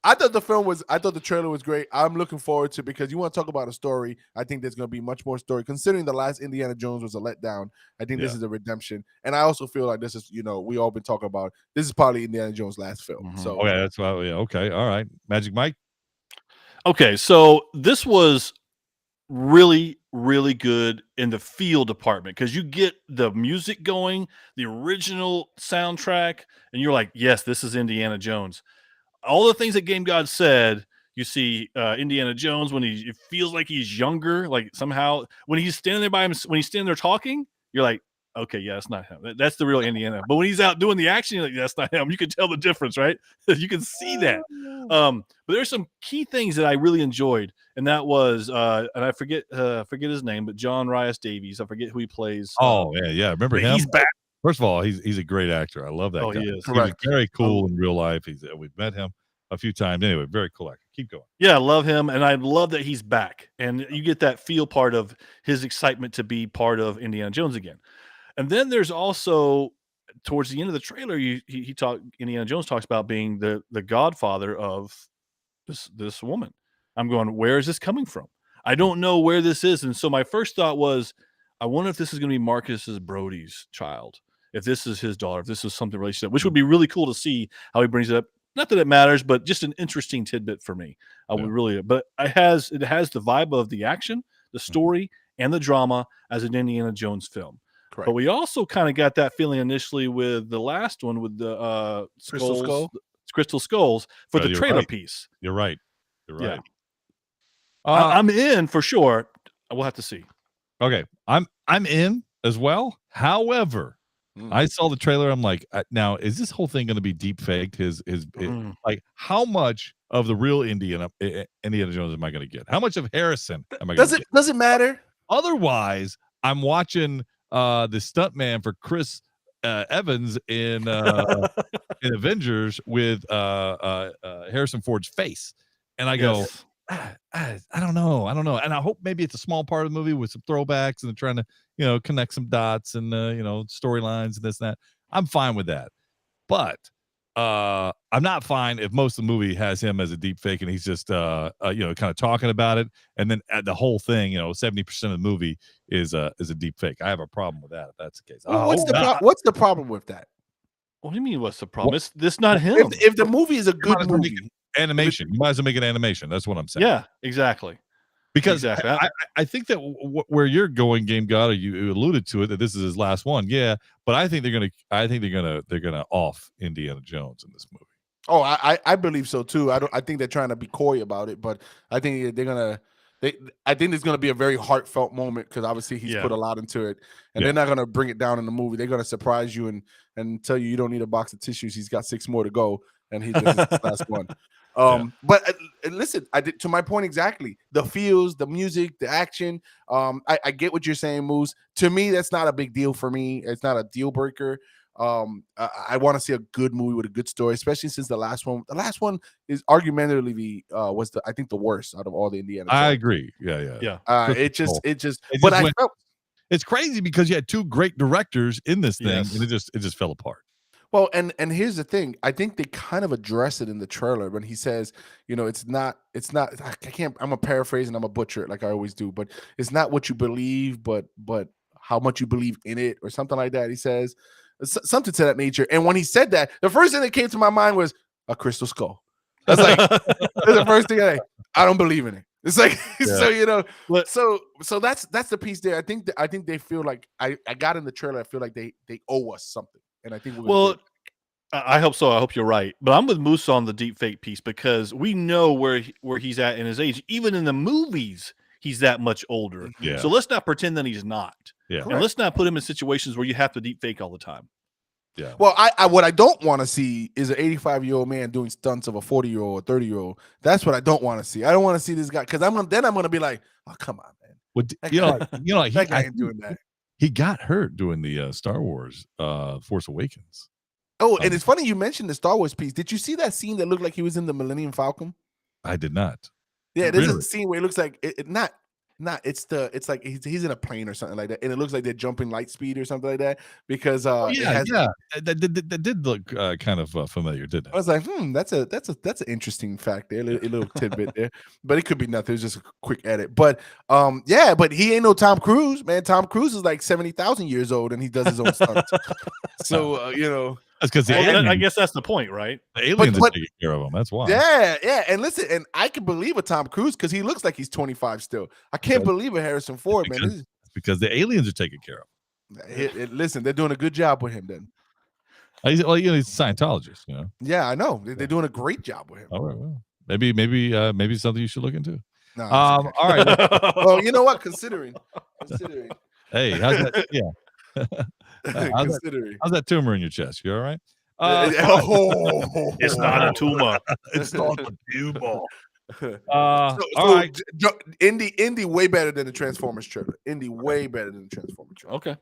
I thought the trailer was great. I'm looking forward to, because you want to talk about a story. I think there's going to be much more story, considering the last Indiana Jones was a letdown. I think this is a redemption. And I also feel like this is, we all been talking about, this is probably Indiana Jones' last film. Mhm. So, Okay, that's why. Yeah, okay, all right. Magic Mike. okay. So this was really, really good in the feel department, because you get the music going, the original soundtrack, and you're like, yes, this is Indiana Jones. All the things that Game God said, you see Indiana Jones when it feels like he's younger, like somehow when he's standing there by him, when he's standing there talking, you're like, okay, yeah, that's not him. That's the real Indiana. But when he's out doing the action, you're like, that's not him. You can tell the difference, right? You can see that. But there's some key things that I really enjoyed, and that was, and I forget his name, but John Rhys Davies. I forget who he plays. Oh yeah. Remember him? He's back. First of all, he's a great actor. I love that guy. He is. He was very cool in real life. We've met him a few times. Anyway, very cool actor. Keep going. Yeah, I love him, and I love that he's back. And you get that feel part of his excitement to be part of Indiana Jones again. And then there's also, towards the end of the trailer, Indiana Jones talks about being the godfather of this woman. I'm going, where is this coming from? I don't know where this is. And so my first thought was, I wonder if this is going to be Marcus's Brody's child, if this is his daughter, if this is something relationship, which would be really cool to see how he brings it up. Not that it matters, but just an interesting tidbit for me. But it has the vibe of the action, the story, and the drama as an Indiana Jones film. correct. But we also kind of got that feeling initially with the last one, with the Crystal Skulls for the trailer piece. You're right. Yeah. I'm in for sure. We'll have to see. Okay, I'm in as well. However, I saw the trailer. I'm like, now is this whole thing going to be deep faked? Like, how much of the real Indiana Jones am I going to get? How much of Harrison am I going to get? Does it matter? Otherwise, I'm watching the stuntman for Chris Evans in Avengers with Harrison Ford's face, and I go, I don't know, and I hope maybe it's a small part of the movie with some throwbacks and they're trying to connect some dots and storylines and this and that. I'm fine with that, but I'm not fine if most of the movie has him as a deep fake and he's just kind of talking about it, and then the whole thing, 70% of the movie is a deep fake. I have a problem with that if that's the case. Well, what's the problem with that? What do you mean? What's the problem? It's not him. If the movie is a good movie, animation, you might as well make an animation. That's what I'm saying. Yeah, exactly. Because I think that where you're going, Game God, or you alluded to it, that this is his last one. Yeah, but I think they're gonna off Indiana Jones in this movie. Oh, I believe so too. I think they're trying to be coy about it, but I think I think there's gonna be a very heartfelt moment, because obviously he's put a lot into it, and they're not gonna bring it down in the movie. They're gonna surprise you and tell you don't need a box of tissues. He's got 6 more to go, and this is his last one. But listen, to my point exactly. The feels, the music, the action. I get what you're saying, Moose. To me, that's not a big deal for me. It's not a deal breaker. I want to see a good movie with a good story, especially since the last one. The last one is argumentatively I think the worst out of all the Indiana Jones. I agree. Yeah. It's crazy because you had 2 great directors in this thing, and it just fell apart. Well, and here's the thing. I think they kind of address it in the trailer when he says, it's not. I can't. I'm a paraphrase and I'm a butcher it like I always do. But it's not what you believe, but how much you believe in it, or something like that. He says something to that nature. And when he said that, the first thing that came to my mind was a crystal skull. That's like that's the first thing. I don't believe in it. It's like so that's the piece there. I think they feel like I got in the trailer. I feel like they owe us something, and I think I hope so. I hope you're right. But I'm with Moose on the deep fake piece because we know where he's at in his age. Even in the movies, he's that much older. Yeah. So let's not pretend that he's not. Yeah. And let's not put him in situations where you have to deep fake all the time. Yeah. Well, I what I don't want to see is an 85-year-old man doing stunts of a 40-year-old or 30-year-old. That's what I don't want to see. I don't want to see this guy because I'm gonna be like, oh, come on, man. Well, That guy ain't doing that. He got hurt doing the Star Wars Force Awakens. Oh, and it's funny you mentioned the Star Wars piece. Did you see that scene that looked like he was in the Millennium Falcon? I did not. Yeah, there's a scene where it looks like it's like he's in a plane or something like that, and it looks like they're jumping light speed or something like that because that did look kind of familiar, didn't it? I was like, that's an interesting fact there, a little tidbit there, but it could be nothing. It was just a quick edit, but but he ain't no Tom Cruise, man. Tom Cruise is like 70,000 years old and he does his own stunts. So that's because I guess that's the point, right? The aliens are taking care of him. That's why. Yeah. And listen, and I can believe a Tom Cruise because he looks like he's 25 still. I can't believe a Harrison Ford, man. Because the aliens are taking care of him. Listen, they're doing a good job with him then. He's a Scientologist, Yeah, I know. They're doing a great job with him. All right, well, maybe something you should look into. No, all right. Well, you know what? Considering. Hey, how's that? Yeah. How's that tumor in your chest? You all right? It's not a tumor. It's not a tumor. All right. Indy way better than the Transformers trailer. Indy way better than the Transformers trailer. Okay.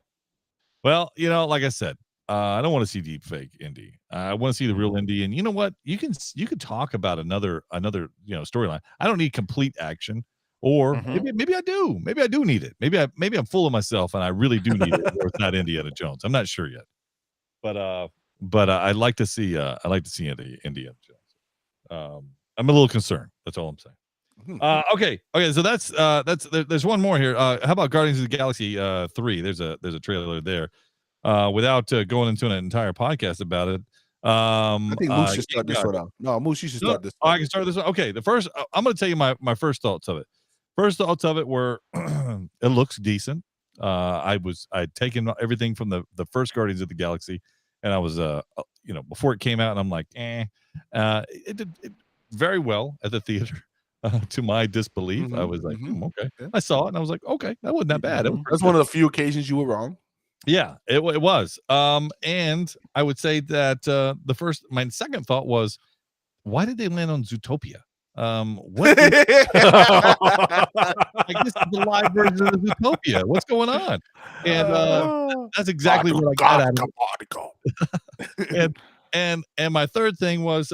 Well, like I said, I don't want to see deep fake Indy. I want to see the real Indy. And you know what? You can talk about another storyline. I don't need complete action. Or maybe I do. Maybe I do need it. Maybe I'm full of myself and I really do need it. Or it's not Indiana Jones. I'm not sure yet. But I'd like to see Indiana Jones. I'm a little concerned. That's all I'm saying. Okay. So that's there's one more here. How about Guardians of the Galaxy 3? There's a trailer there. Without going into an entire podcast about it. I think Moose should start this one out. No, Moose, you should start this one. I can start this one. Okay. The first, I'm going to tell you my first thoughts of it. First thoughts of it were it looks decent. I'd taken everything from the first Guardians of the Galaxy, and I was before it came out, and I'm like, it did very well at the theater. To my disbelief, I was like, okay. Yeah. I saw it, and I was like, okay, that wasn't that bad. That's one of the few occasions you were wrong. Yeah, it was. And I would say that my second thought was, why did they land on Zootopia? What I guess the live version of Zootopia. What's going on? And that's exactly what I got out of it. And my third thing was,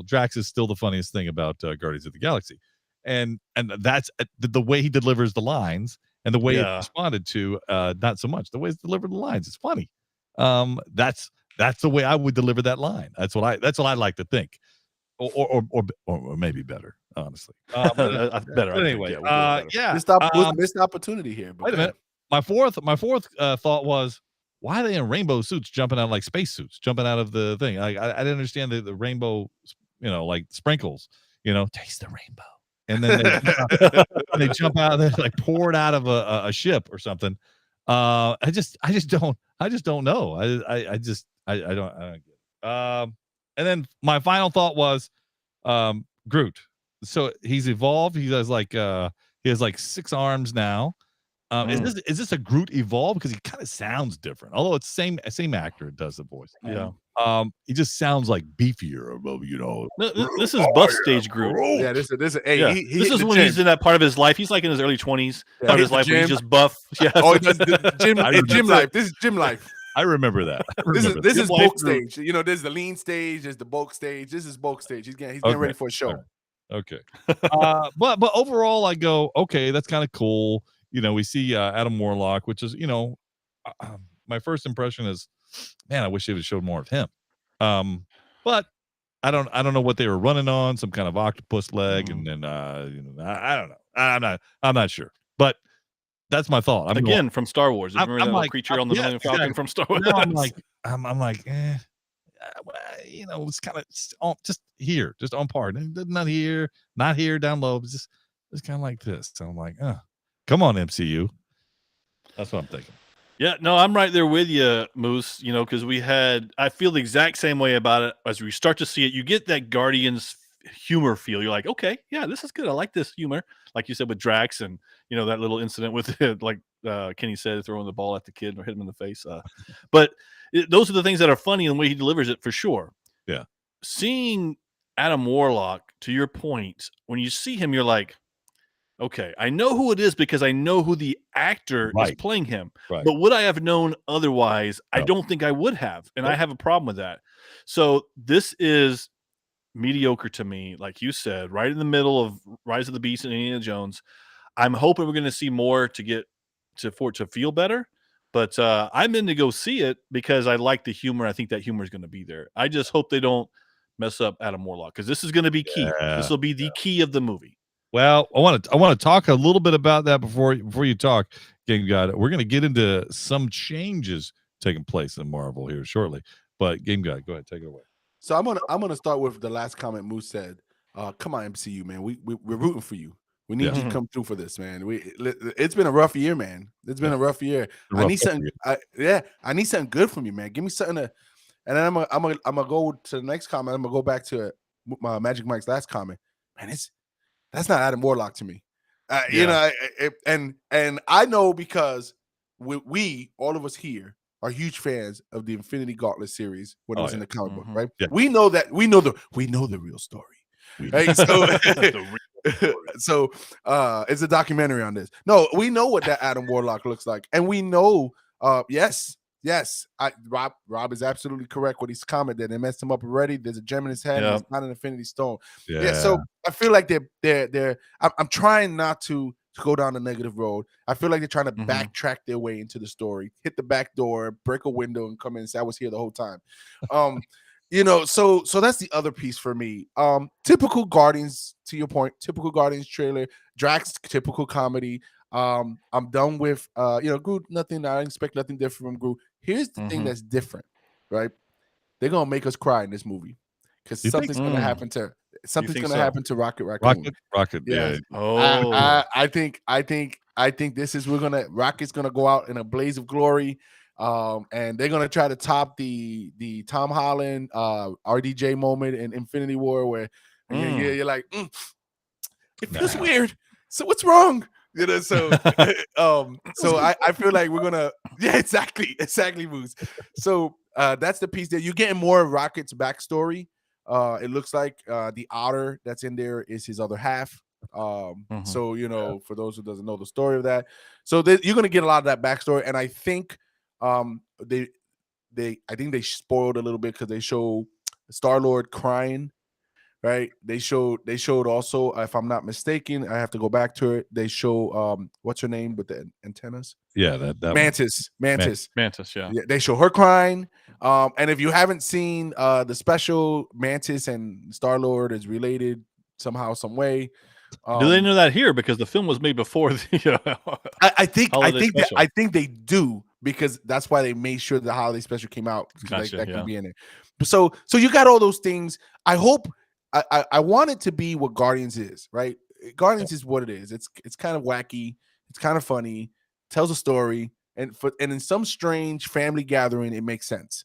Drax is still the funniest thing about Guardians of the Galaxy, and that's the way he delivers the lines and the way he responded to not so much the way he's delivered the lines. It's funny. That's the way I would deliver that line. That's what I like to think. Or maybe better, honestly. Better. Anyway, missed opportunity here. Wait a minute. My fourth thought was, why are they in rainbow suits jumping out like space suits, jumping out of the thing? I didn't understand the rainbow, like sprinkles. Taste the rainbow, and then they jump out, they're like poured out of a ship or something. I just don't know. I don't get it. And then my final thought was Groot. So he's evolved. He has like 6 arms now. Is this a Groot evolved? Because he kind of sounds different. Although it's same actor does the voice. Yeah. He just sounds like beefier. This is buff stage Groot. Yeah, this is this is when he's in that part of his life. He's like in his early 20s. Part of his life when he's just buff. Yeah. Oh, he does gym life. This is gym life. I remember that. This is bulk stage. There's the lean stage. There's the bulk stage. This is bulk stage. He's getting ready for a show. Right. Okay. But overall, I go, okay, that's kind of cool. We see Adam Warlock, which is, my first impression is, man, I wish they would have showed more of him. But I don't know what they were running on, some kind of octopus leg, and then I don't know. I'm not sure. But that's my thought. Again, from Star Wars. Remember that little like, creature on the Millennium Falcon from Star Wars? Now I'm like, well, it's kind of just here, just on par. Not here, down low. It's kind of like this. So I'm like, come on, MCU. That's what I'm thinking. Yeah, no, I'm right there with you, Moose. Because I feel the exact same way about it. As we start to see it, you get that Guardians humor feel. You're like, okay, yeah, this is good. I like this humor. Like you said with Drax and that little incident with it, like Kenny said, throwing the ball at the kid or hit him in the face. But those are the things that are funny in the way he delivers it for sure. Yeah. Seeing Adam Warlock, to your point, when you see him, you're like, okay, I know who it is because I know who the actor is playing him. Right. But would I have known otherwise? No. I don't think I would have. And I have a problem with that. So this is mediocre to me, like you said, right in the middle of Rise of the Beast and Indiana Jones. I'm hoping we're going to see more to get for it to feel better. But I'm in to go see it because I like the humor. I think that humor is going to be there. I just hope they don't mess up Adam Warlock because this is going to be key. This will be the key of the movie. Well, I want to talk a little bit about that before you talk, Game God. We're going to get into some changes taking place in Marvel here shortly. But Game God, go ahead, take it away. So I'm gonna start with the last comment Moose said. Come on, MCU, man. We're rooting for you. We need you to come through for this, man. It's been a rough year, man. It's been a rough year. I need something. I need something good from you, man. Give me something to. And then I'm gonna go to the next comment. I'm gonna go back to Magic Mike's last comment. Man, that's not Adam Warlock to me. And I know because we all of us here are huge fans of the Infinity Gauntlet series when it was in the comic book, right? Yeah. We know the real story. Right? So it's a documentary on this. No, we know what that Adam Warlock looks like, and we know yes, Rob is absolutely correct with his comment that they messed him up already. There's a gem in his head, and it's not an Infinity Stone. Yeah, so I feel like I'm trying not to go down the negative road. I feel like they're trying to backtrack their way into the story, hit the back door, break a window, and come in and say I was here the whole time. So that's the other piece for me. Typical Guardians, to your point, typical Guardians trailer, Drax, typical comedy. I'm done with Groot, nothing. I expect nothing different from Groot. Here's the thing that's different, right? They're gonna make us cry in this movie because something's gonna happen to happen to Rocket Raccoon. Rocket. Yeah. Oh, I think this is Rocket's gonna go out in a blaze of glory. And they're gonna try to top the Tom Holland RDJ moment in Infinity War where you're like, it feels weird. So what's wrong? So I feel like we're gonna exactly Moose. So that's the piece there. You're getting more of Rocket's backstory. It looks like the otter that's in there is his other half. So for those who doesn't know the story of that, so you're gonna get a lot of that backstory, and I think I think they spoiled a little bit because they show Star-Lord crying, right? They showed also, if I'm not mistaken, I have to go back to it. They show what's her name with the antennas? Yeah, that Mantis. Yeah. They show her crying. And if you haven't seen the special, Mantis and Star-Lord is related somehow, some way. Do they know that here because the film was made before the? I think they do because that's why they made sure the holiday special came out. That can be in it. So you got all those things. I hope I want it to be what Guardians is, right? Guardians is what it is. It's kind of wacky. It's kind of funny. Tells a story, and in some strange family gathering, it makes sense.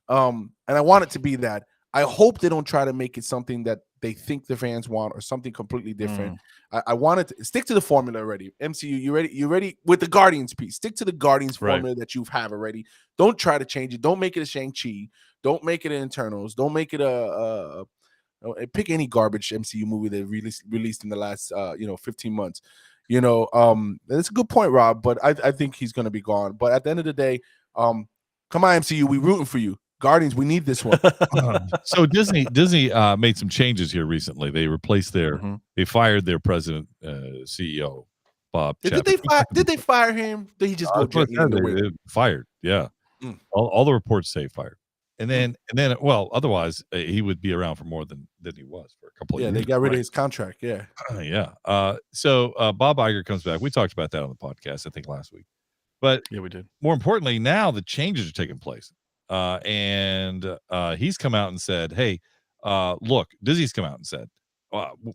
And I want it to be that. I hope they don't try to make it something that they think the fans want or something completely different. I want it to stick to the formula already. MCU, you ready with the Guardians piece? Stick to the Guardians formula that you have already. Don't try to change it. Don't make it a Shang-Chi. Don't make it an Eternals. Don't make it a pick any garbage MCU movie they released in the last 15 months. That's a good point, Rob, but I think he's going to be gone. But at the end of the day, come on, MCU, we rooting for you. Guardians, we need this one. So Disney made some changes here recently. They replaced they fired their president, CEO, Bob. Did they fire him? Did he just go? Fired? Yeah. All the reports say fired. And then, well, otherwise he would be around for more than he was for a couple of Yeah, years. they got rid of his contract. Yeah. Yeah. So Bob Iger comes back. We talked about that on the podcast, I think, last week. But Yeah, we did. more importantly, now the changes are taking place. And he's come out and said, "Hey, look," Disney's come out and said,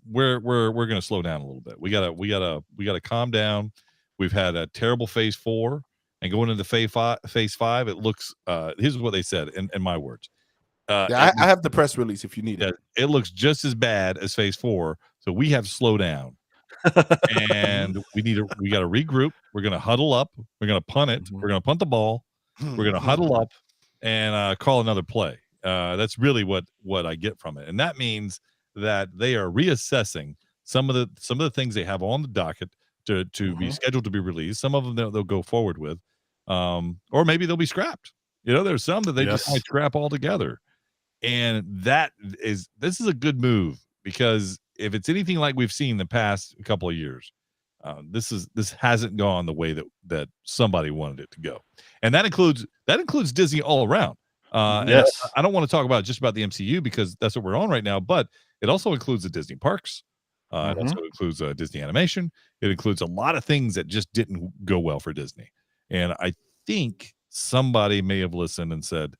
we're going to slow down a little bit. We gotta calm down. We've had a terrible phase 4, and going into phase 5, it looks, here's what they said in my words. Yeah, I have the press release if you need it. It looks just as bad as phase 4, so we have to slow down. And we got to regroup. We're going to huddle up. We're going to punt it. We're going to punt the ball. We're going to huddle up and call another play. That's really what I get from it. And that means that they are reassessing some of the things they have on the docket to be scheduled to be released. Some of them they'll go forward with, or maybe they'll be scrapped. There's some that they just might scrap altogether. And this is a good move, because if it's anything like we've seen the past couple of years, this hasn't gone the way that somebody wanted it to go, and that includes Disney all around. Yes, I don't want to talk about just about the MCU, because that's what we're on right now, but it also includes the Disney parks. It also includes Disney animation. It includes a lot of things that just didn't go well for Disney, and I think somebody may have listened and said,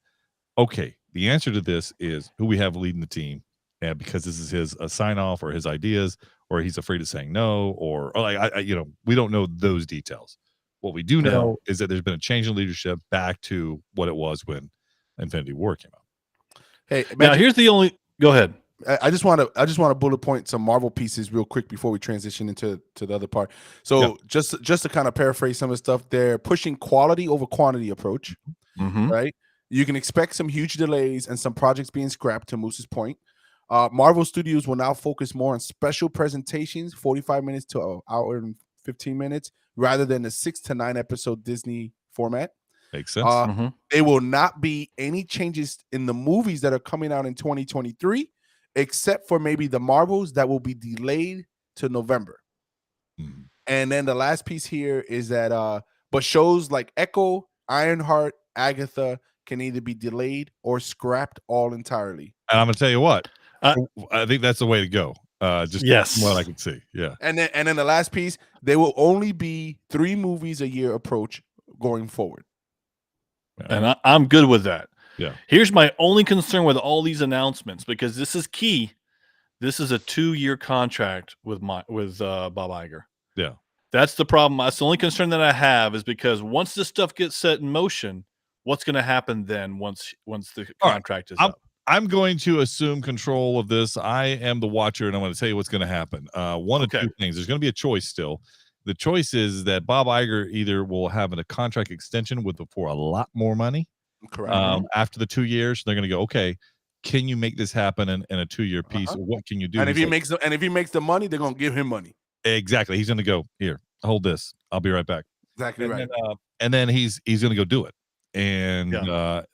"Okay, the answer to this is who we have leading the team." And because this is his sign off or his ideas, or he's afraid of saying no, or like we don't know those details. What we do know is that there's been a change in leadership back to what it was when Infinity War came out. Hey, now here's the only. Go ahead. I just want to bullet point some Marvel pieces real quick before we transition into the other part. So just to kind of paraphrase some of the stuff, they're pushing quality over quantity approach, right? You can expect some huge delays and some projects being scrapped, to Moose's point. Marvel Studios will now focus more on special presentations, 45 minutes to an hour and 15 minutes, rather than the 6 to 9 episode Disney format. Makes sense. There will not be any changes in the movies that are coming out in 2023, except for maybe the Marvels that will be delayed to November. And then the last piece here is that, but shows like Echo, Ironheart, Agatha can either be delayed or scrapped all entirely. And I'm gonna tell you what, I think that's the way to go. Just from what I can see. Yeah. And then the last piece, there will only be 3 movies a year approach going forward. And I'm good with that. Yeah. Here's my only concern with all these announcements, because this is key. This is a 2-year contract with Bob Iger. Yeah. That's the problem. That's the only concern that I have, is because once this stuff gets set in motion, what's going to happen then once the contract is up? I'm going to assume control of this. I am the watcher, and I'm going to tell you what's going to happen. One of two things. There's going to be a choice still. The choice is that Bob Iger either will have a contract extension for a lot more money. Correct. After the 2 years, they're going to go, okay, can you make this happen in a 2-year piece? Or what can you do? And if he makes the money, they're going to give him money. Exactly. He's going to go, here, hold this. I'll be right back. Exactly right. And then he's going to go do it. And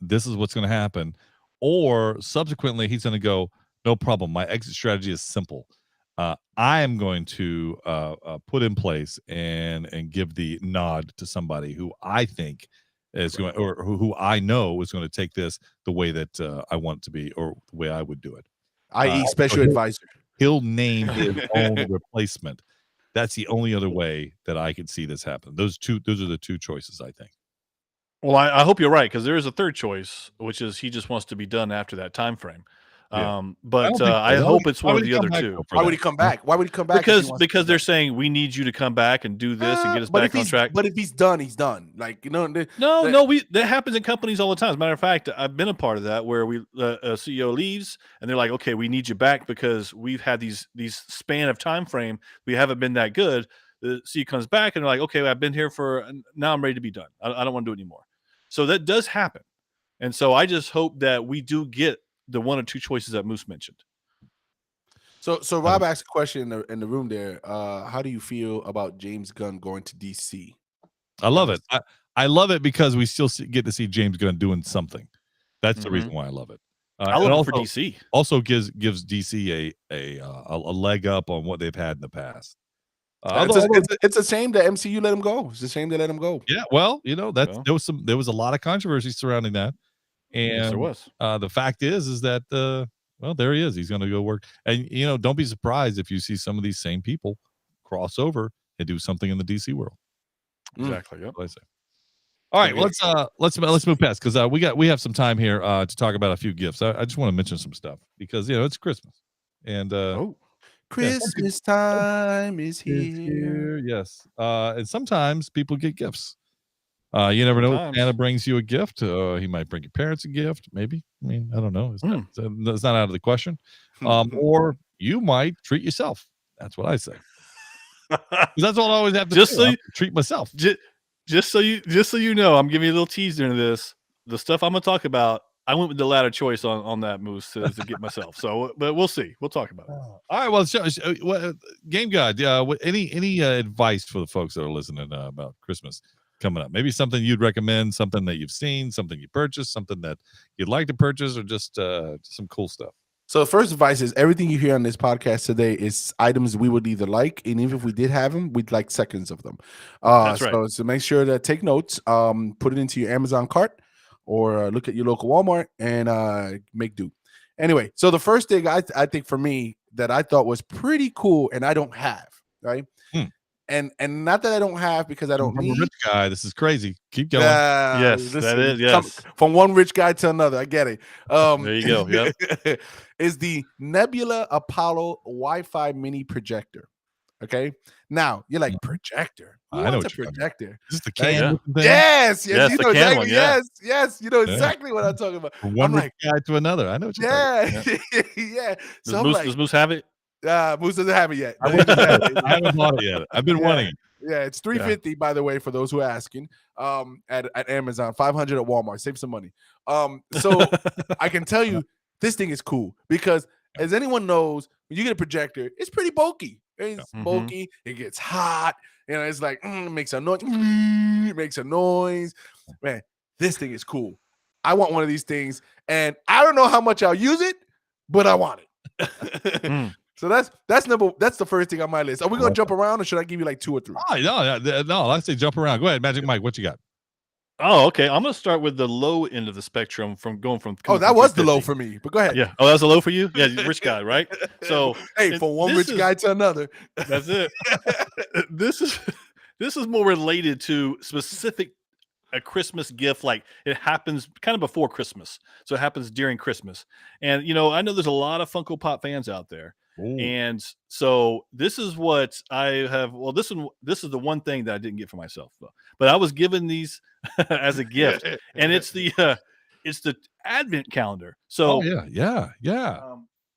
this is what's going to happen. Or subsequently, he's going to go, no problem. My exit strategy is simple. I am going to put in place and give the nod to somebody who I think is going, or who I know is going to take this the way that I want it to be, or the way I would do it. I.e. special advisor. He'll name his own replacement. That's the only other way that I could see this happen. Those are the 2 choices, I think. Well, I hope you're right, because there is a third choice, which is he just wants to be done after that time frame. But I hope it's one of the other 2. Why would he come back? Why would he come back? Because they're saying we need you to come back and do this and get us back on track. But if he's done, he's done. Like, that happens in companies all the time. As a matter of fact, I've been a part of that, where a CEO leaves and they're like, okay, we need you back because we've had these span of time frame. We haven't been that good. The CEO comes back and they're like, okay, I've been here now I'm ready to be done. I don't want to do it anymore. So that does happen. And so I just hope that we do get the 1 or 2 choices that Moose mentioned. So Rob asked a question in the room there. How do you feel about James Gunn going to DC? I love it. I love it because we still get to see James Gunn doing something. That's the reason why I love it. I love it for DC. Also gives DC a leg up on what they've had in the past. It's a shame that MCU let him go. It's a shame they let him go. Yeah, well, there was a lot of controversy surrounding that, And Yes, there was. The fact is that well, there he is. He's going to go work. And don't be surprised if you see some of these same people cross over and do something in the DC world. Exactly. Yep. That's what I say. All right, well, let's move past because we have some time here to talk about a few gifts. I just want to mention some stuff because it's Christmas and Christmas time is here. Yes, and sometimes people get gifts. You never know. If Santa brings you a gift. He might bring your parents a gift. Maybe. I mean, I don't know. It's not out of the question. Or you might treat yourself. That's what I say. That's all I always have to do. So treat myself. Just so you know, I'm giving you a little teaser into this. The stuff I'm gonna talk about, I went with the latter choice on that, Moose, to get myself. So, but we'll see. We'll talk about it. All right. Well, Game God, any advice for the folks that are listening about Christmas coming up? Maybe something you'd recommend, something that you've seen, something you purchased, something that you'd like to purchase, or just some cool stuff. So first advice is everything you hear on this podcast today is items we would either like, and even if we did have them, we'd like seconds of them. That's right. So make sure to take notes, put it into your Amazon cart, or look at your local Walmart and make do. Anyway, so the first thing I think for me that I thought was pretty cool, and I don't have, right? And not that I don't have because I don't need. I'm a rich guy. This is crazy. Keep going. Yes, that is. Yes. From one rich guy to another. I get it. There you go. Yep. Is the Nebula Apollo Wi-Fi mini projector. Okay. Now you're like, projector? I know what's a projector. Is this the can? Yes. Yes, You know exactly. One, yes. You know exactly what I'm talking about. From one rich guy to another. I know what you're talking about. Yeah. So does Moose have it? Moose doesn't have it yet. I haven't bought it yet. I've been wanting it. Yeah, it's $350 by the way for those who are asking. At Amazon, $500 at Walmart. Save some money. So I can tell you this thing is cool because as anyone knows, when you get a projector, it's pretty bulky. It's bulky. It gets hot. It's like it makes a noise. It makes a noise. Man, this thing is cool. I want one of these things, and I don't know how much I'll use it, but I want it. So that's the first thing on my list. Are we gonna jump around, or should I give you like 2 or 3? Oh, no. I say jump around. Go ahead, Magic Mike. What you got? Oh, okay. I'm gonna start with the low end of the spectrum from going from. Oh, that was the low for me. But go ahead. Yeah. Oh, that's a low for you. Yeah, rich guy, right? So hey, from one rich guy to another. That's it. This is more related to specific a Christmas gift. Like it happens kind of before Christmas, so it happens during Christmas. And I know there's a lot of Funko Pop fans out there. Ooh. And so this is what I have. Well, this is the one thing that I didn't get for myself, but I was given these as a gift, and it's the Advent calendar. So yeah.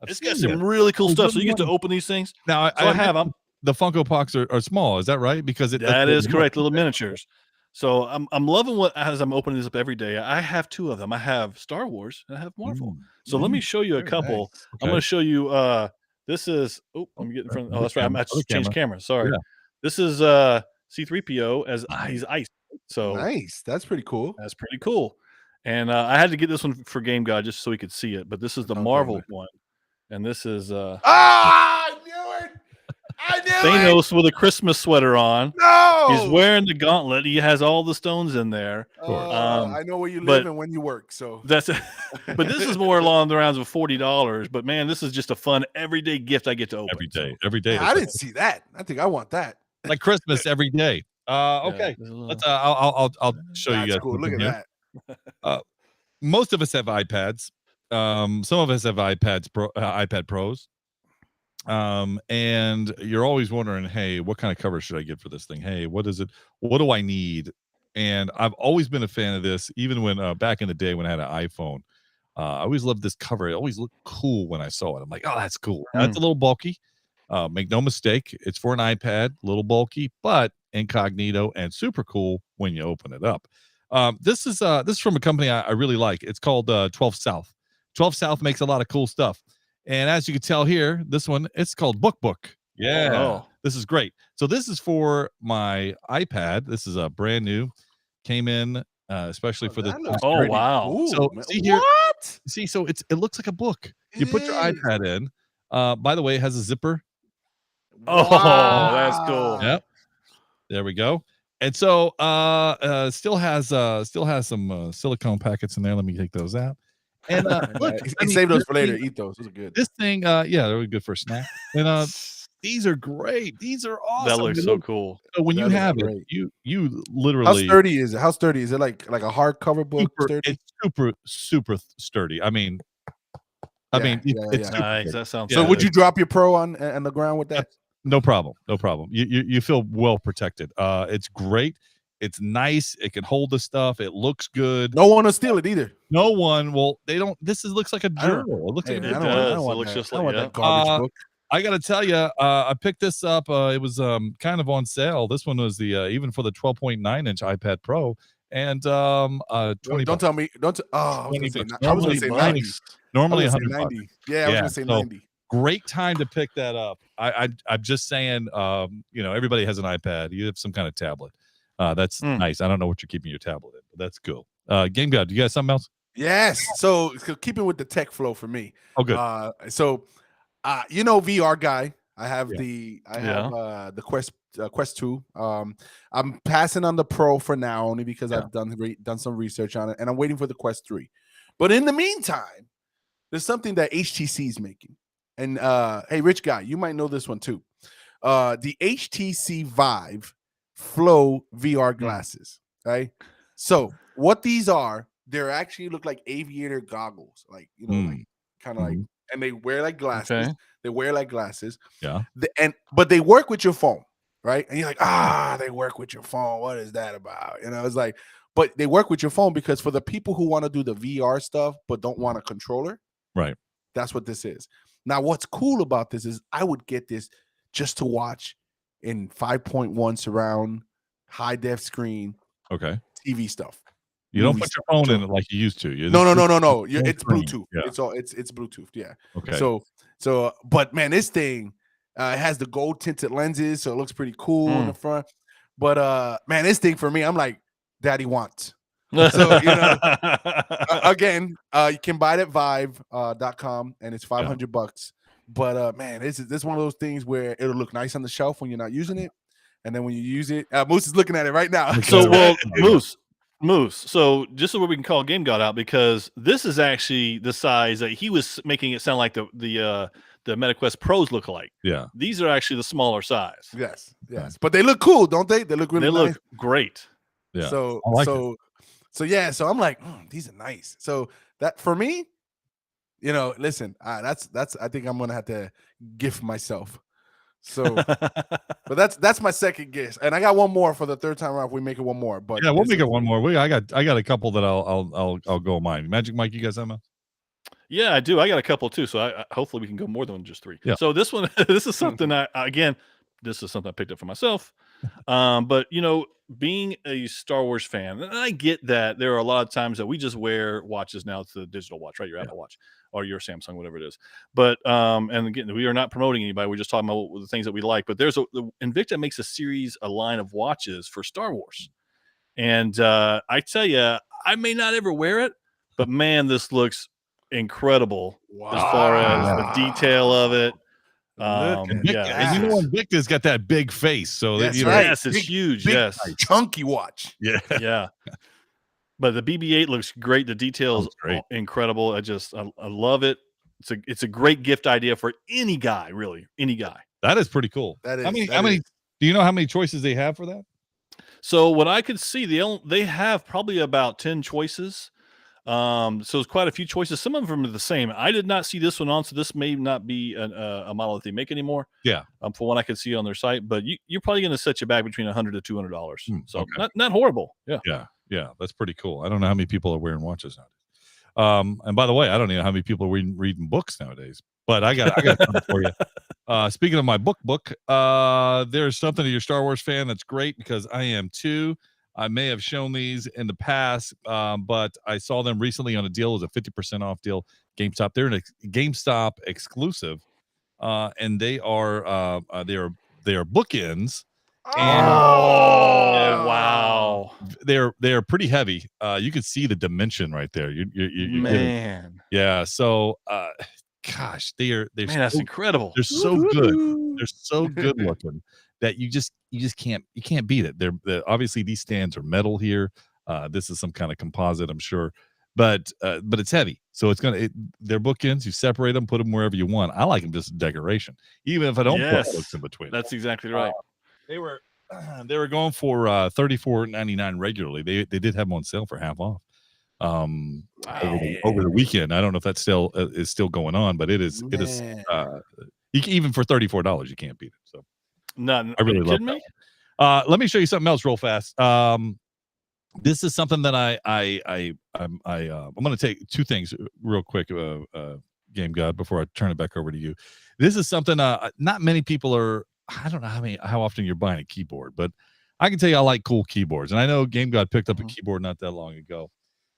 It's got some really cool stuff. So you get to open these things. Now I have the Funko Pops are small. Is that right? Because that is correct. Little miniatures. So I'm loving as I'm opening this up every day. I have 2 of them. I have Star Wars and I have Marvel. So let me show you a couple. Nice. Okay. I'm going to show you. This is. Oh, I'm getting from. Oh, that's right. I just changed camera. Sorry. Yeah. This is C-3PO as he's ice. So nice. That's pretty cool. That's pretty cool. And I had to get this one for Game God just so he could see it. But this is the Marvel one, and this is. I knew it. Thanos with a Christmas sweater on. No, he's wearing the gauntlet. He has all the stones in there. I know where you live and when you work. So that's it. But this is more along the rounds of $40. But man, this is just a fun everyday gift I get to open every day. I didn't see that. I think I want that. Like Christmas every day. Okay, let's. I'll show you guys. Cool. Look at that. Most of us have iPads. Some of us have iPad Pros. And you're always wondering, hey, what kind of cover should I get for this thing? Hey, what is it? What do I need? And I've always been a fan of this, even when back in the day when I had an iPhone. I always loved this cover. It always looked cool when I saw it. I'm like, oh, that's cool. That's a little bulky. Make no mistake, it's for an iPad, a little bulky, but incognito and super cool when you open it up. This is from a company I really like. It's called 12 South. 12 South makes a lot of cool stuff. And as you can tell here, this one, it's called Book. Yeah. Oh. This is great. So this is for my iPad. This is a brand new. Came in especially for the. Oh, wow. Ooh, so see here. What? See, so it looks like a book. You put your iPad in. By the way, it has a zipper. Oh, wow. That's cool. Yep. There we go. And so still has some silicone packets in there. Let me take those out. And look, save those for later. Eat those. Those are good. This thing, yeah, they're good for a snack. And these are great. These are awesome. That looks so cool. So when you have great. it, you literally. How sturdy is it? How sturdy is it? Like a hardcover book? It's super sturdy. I mean, it's nice. That sounds. So would you drop your Pro on the ground with that? No problem. No problem. You feel well protected. It's great. It's nice. It can hold the stuff. It looks good. No one will steal it either. No one. Well, they don't. This looks like a journal. It looks like it does. It looks just like that garbage book. I got to tell you, I picked this up. It was kind of on sale. This one was the even for the 12.9-inch iPad Pro, and 20. Don't tell me. Don't. I was going to say 90. Normally 190. Yeah, I was going to say 90. Great time to pick that up. I'm just saying, everybody has an iPad. You have some kind of tablet. That's nice. I don't know what you're keeping your tablet in, but that's cool. Game God, do you got something else? Yes. So keeping with the tech flow for me. Oh, good. VR guy. I have the Quest 2. I'm passing on the Pro for now only because I've done some research on it, and I'm waiting for the Quest 3. But in the meantime, there's something that HTC is making. And hey, Rich Guy, you might know this one too. The HTC Vive Flow VR glasses, right? So what these are, they're actually look like aviator goggles, like like kind of like, and they wear like glasses. Okay. They wear like glasses. Yeah. But they work with your phone, right? And you're like, they work with your phone. What is that about? It's like, but they work with your phone because for the people who want to do the VR stuff but don't want a controller, right? That's what this is. Now, what's cool about this is I would get this just to watch in 5.1 surround, high def screen, TV stuff. You don't put your phone in it like you used to. No. It's Bluetooth. Yeah. It's Bluetooth. Yeah. Okay. So, but man, this thing it has the gold tinted lenses, so it looks pretty cool in the front. But man, this thing for me, I'm like, Daddy wants. So again, you can buy it at Vive.com and it's $500. But man, this is one of those things where it'll look nice on the shelf when you're not using it, and then when you use it, Moose is looking at it right now. So Moose. So just so we can call Game God out, because this is actually the size that he was making it sound like the MetaQuest Pros look like. Yeah, these are actually the smaller size. Yes, but they look cool, don't they? They look really. They look great. Yeah. So I'm like, these are nice. So that for me, listen, that's I think I'm gonna have to gift myself. So, but that's my second guess, and I got one more for the third time around. We make it one more, but yeah, we'll make it one more. I got a couple that I'll go mine. Magic Mike, you guys have them? Yeah, I do. I got a couple too. So I hopefully we can go more than just 3. Yeah. So this one, this is something this is something I picked up for myself. But being a Star Wars fan, and I get that there are a lot of times that we just wear watches now. It's the digital watch, right? Your Apple Watch or your Samsung, whatever it is. But and again, we are not promoting anybody. We're just talking about the things that we like. But Invicta makes a line of watches for Star Wars, and I tell you, I may not ever wear it, but man, this looks incredible as far as the detail of it. And Invicta's got that big face, so that's yes, it's huge. Big, chunky watch. Yeah. But the BB-8 looks great. The details are incredible. I love it. It's a great gift idea for any guy, really. Any guy. That is pretty cool. That is. How many? Do you know how many choices they have for that? So what I could see, they have probably about 10 choices. So it's quite a few choices. Some of them are the same. I did not see this one on, so this may not be a model that they make anymore. Yeah. For what I could see on their site, but you're probably going to set you back between $100 to $200. So not horrible. Yeah. That's pretty cool. I don't know how many people are wearing watches nowadays. And by the way, I don't even know how many people are reading books nowadays. But I got something for you. Speaking of my book, there's something to your Star Wars fan that's great, because I am too. I may have shown these in the past, but I saw them recently on a deal. It was a 50% off deal. GameStop. They're a GameStop exclusive, and they are bookends. And, wow! They're pretty heavy. You can see the dimension right there. Man. Yeah. So, gosh, they're that's incredible. They're so good. They're so good looking. that you just can't beat it. They're obviously these stands are metal here. This is some kind of composite, I'm sure, but it's heavy, so they're bookends. You separate them, put them wherever you want. I like them just as decoration, even if I don't put books in between. That's exactly right. They were going for $34.99 regularly. They did have them on sale for half off over the weekend. I don't know if that still is still going on, but it is. Even for $34 you can't beat it. So none. I really love me. Let me show you something else real fast. This is something that I'm going to take two things real quick, Game God, before I turn it back over to you. This is something not many people are. I don't know how often you're buying a keyboard, but I can tell you I like cool keyboards. And I know Game God picked up a keyboard not that long ago.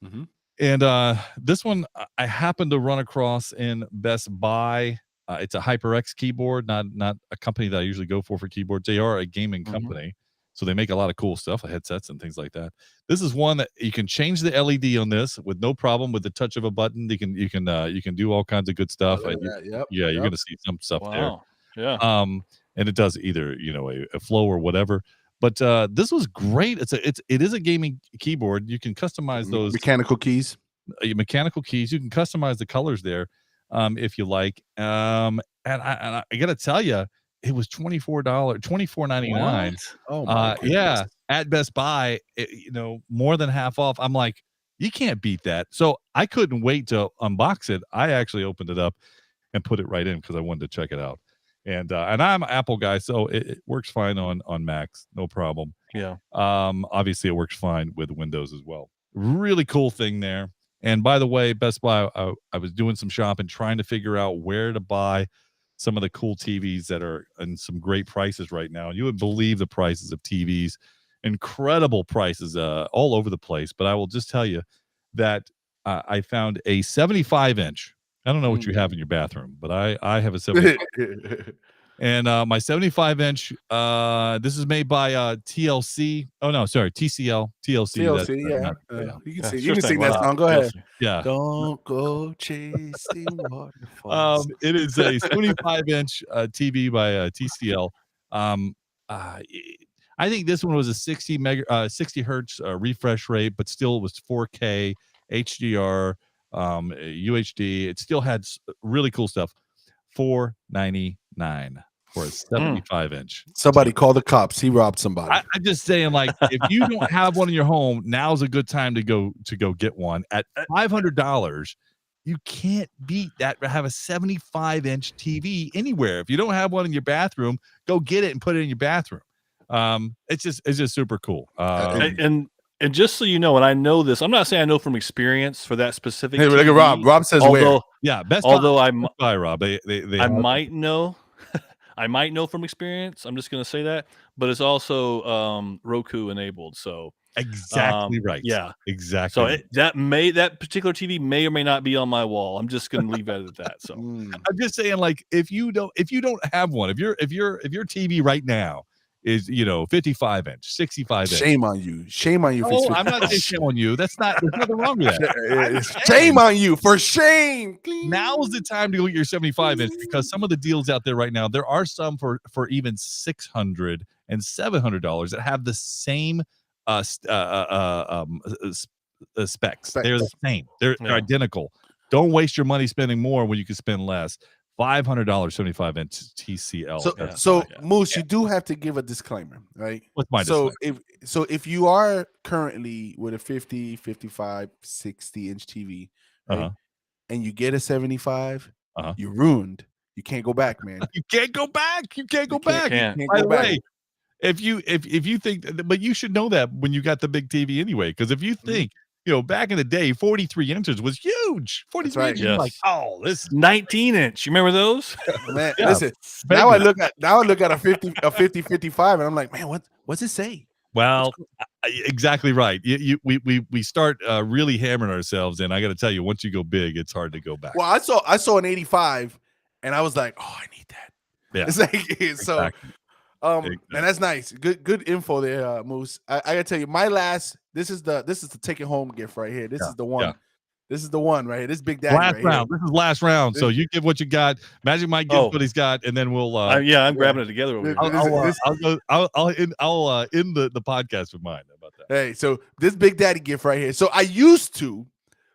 Mm-hmm. And this one I happened to run across in Best Buy. It's a HyperX keyboard, not a company that I usually go for keyboards. They are a gaming company, so they make a lot of cool stuff, headsets and things like that. This is one that you can change the LED on this with no problem with the touch of a button. You can do all kinds of good stuff. You're going to see some stuff there. Yeah. And it does either a flow or whatever. But this was great. It is a gaming keyboard. You can customize those mechanical keys. You can customize the colors there if you like. And I got to tell you, it was $24.99. Oh my yeah, at Best Buy, more than half off. I'm like, you can't beat that. So I couldn't wait to unbox it. I actually opened it up and put it right in because I wanted to check it out. And I'm an Apple guy, so it works fine on Macs, no problem. Yeah. Obviously it works fine with Windows as well. Really cool thing there. And by the way, Best Buy, I was doing some shopping, trying to figure out where to buy some of the cool TVs that are in some great prices right now. You would believe the prices of TVs, incredible prices all over the place. But I will just tell you that I found a 75-inch. I don't know what you have in your bathroom, but I have a 75. And my 75-inch, this is made by TLC. Oh no, sorry, TCL. TLC, you can sing that song. Go ahead. Yeah. Don't go chasing waterfalls. It is a 75-inch TV by TCL. I think this one was a 60 hertz refresh rate, but still it was 4K HDR. UHD. It still had really cool stuff. $499 for a 75-inch. Somebody call the cops. He robbed somebody. I'm just saying, like, if you don't have one in your home, now's a good time to go get one. At $500, you can't beat that. Have a 75-inch TV anywhere. If you don't have one in your bathroom, go get it and put it in your bathroom. It's just super cool. And just so you know, and I know this, I'm not saying I know from experience for that specific. Hey, look at Rob. Rob says where. Yeah, Best Buy, Rob. I might know. I might know from experience. I'm just going to say that, but it's also Roku enabled. So exactly right. Yeah, exactly. So that particular TV may or may not be on my wall. I'm just going to leave it at that. So I'm just saying, like, if you don't have one, if your TV right now is 55-inch, 65-inch. Shame on you. Oh, I'm not saying shame on you. There's nothing wrong with that. Shame on you. For shame. Now is the time to go get your 75-inch because some of the deals out there right now, there are some for even $600 and $700 that have the same specs. They're the same. They're identical. Don't waste your money spending more when you can spend less. $500 75-inch TCL. So Moose, you do have to give a disclaimer, right? What's my disclaimer? If you are currently with a 50, 55, 60-inch TV, right, and you get a 75, you're ruined. You can't go back, man. You can't go back. You can't go back. By the way, if you think, but you should know that when you got the big TV anyway, because if you think. Back in the day, 43 inches was huge. 43 inches, like, oh, this 19-inch. You remember those? Man, listen. Now I look at a 50, 55, and I'm like, man, what's it say? Well, exactly right. We start really hammering ourselves, and I got to tell you, once you go big, it's hard to go back. Well, I saw an 85, and I was like, oh, I need that. Yeah. It's like so. Exactly. And that's nice. Good info there, Moose. I gotta tell you, my last. This is the take it home gift right here. This is the one. This is the one right here. This Big Daddy Last right round. This is last round. So you give what you got. Magic Mike gives what he's got, and then we'll. I'm grabbing it together over here. I'll end the podcast with mine. How about that? Hey, so this Big Daddy gift right here. So I used to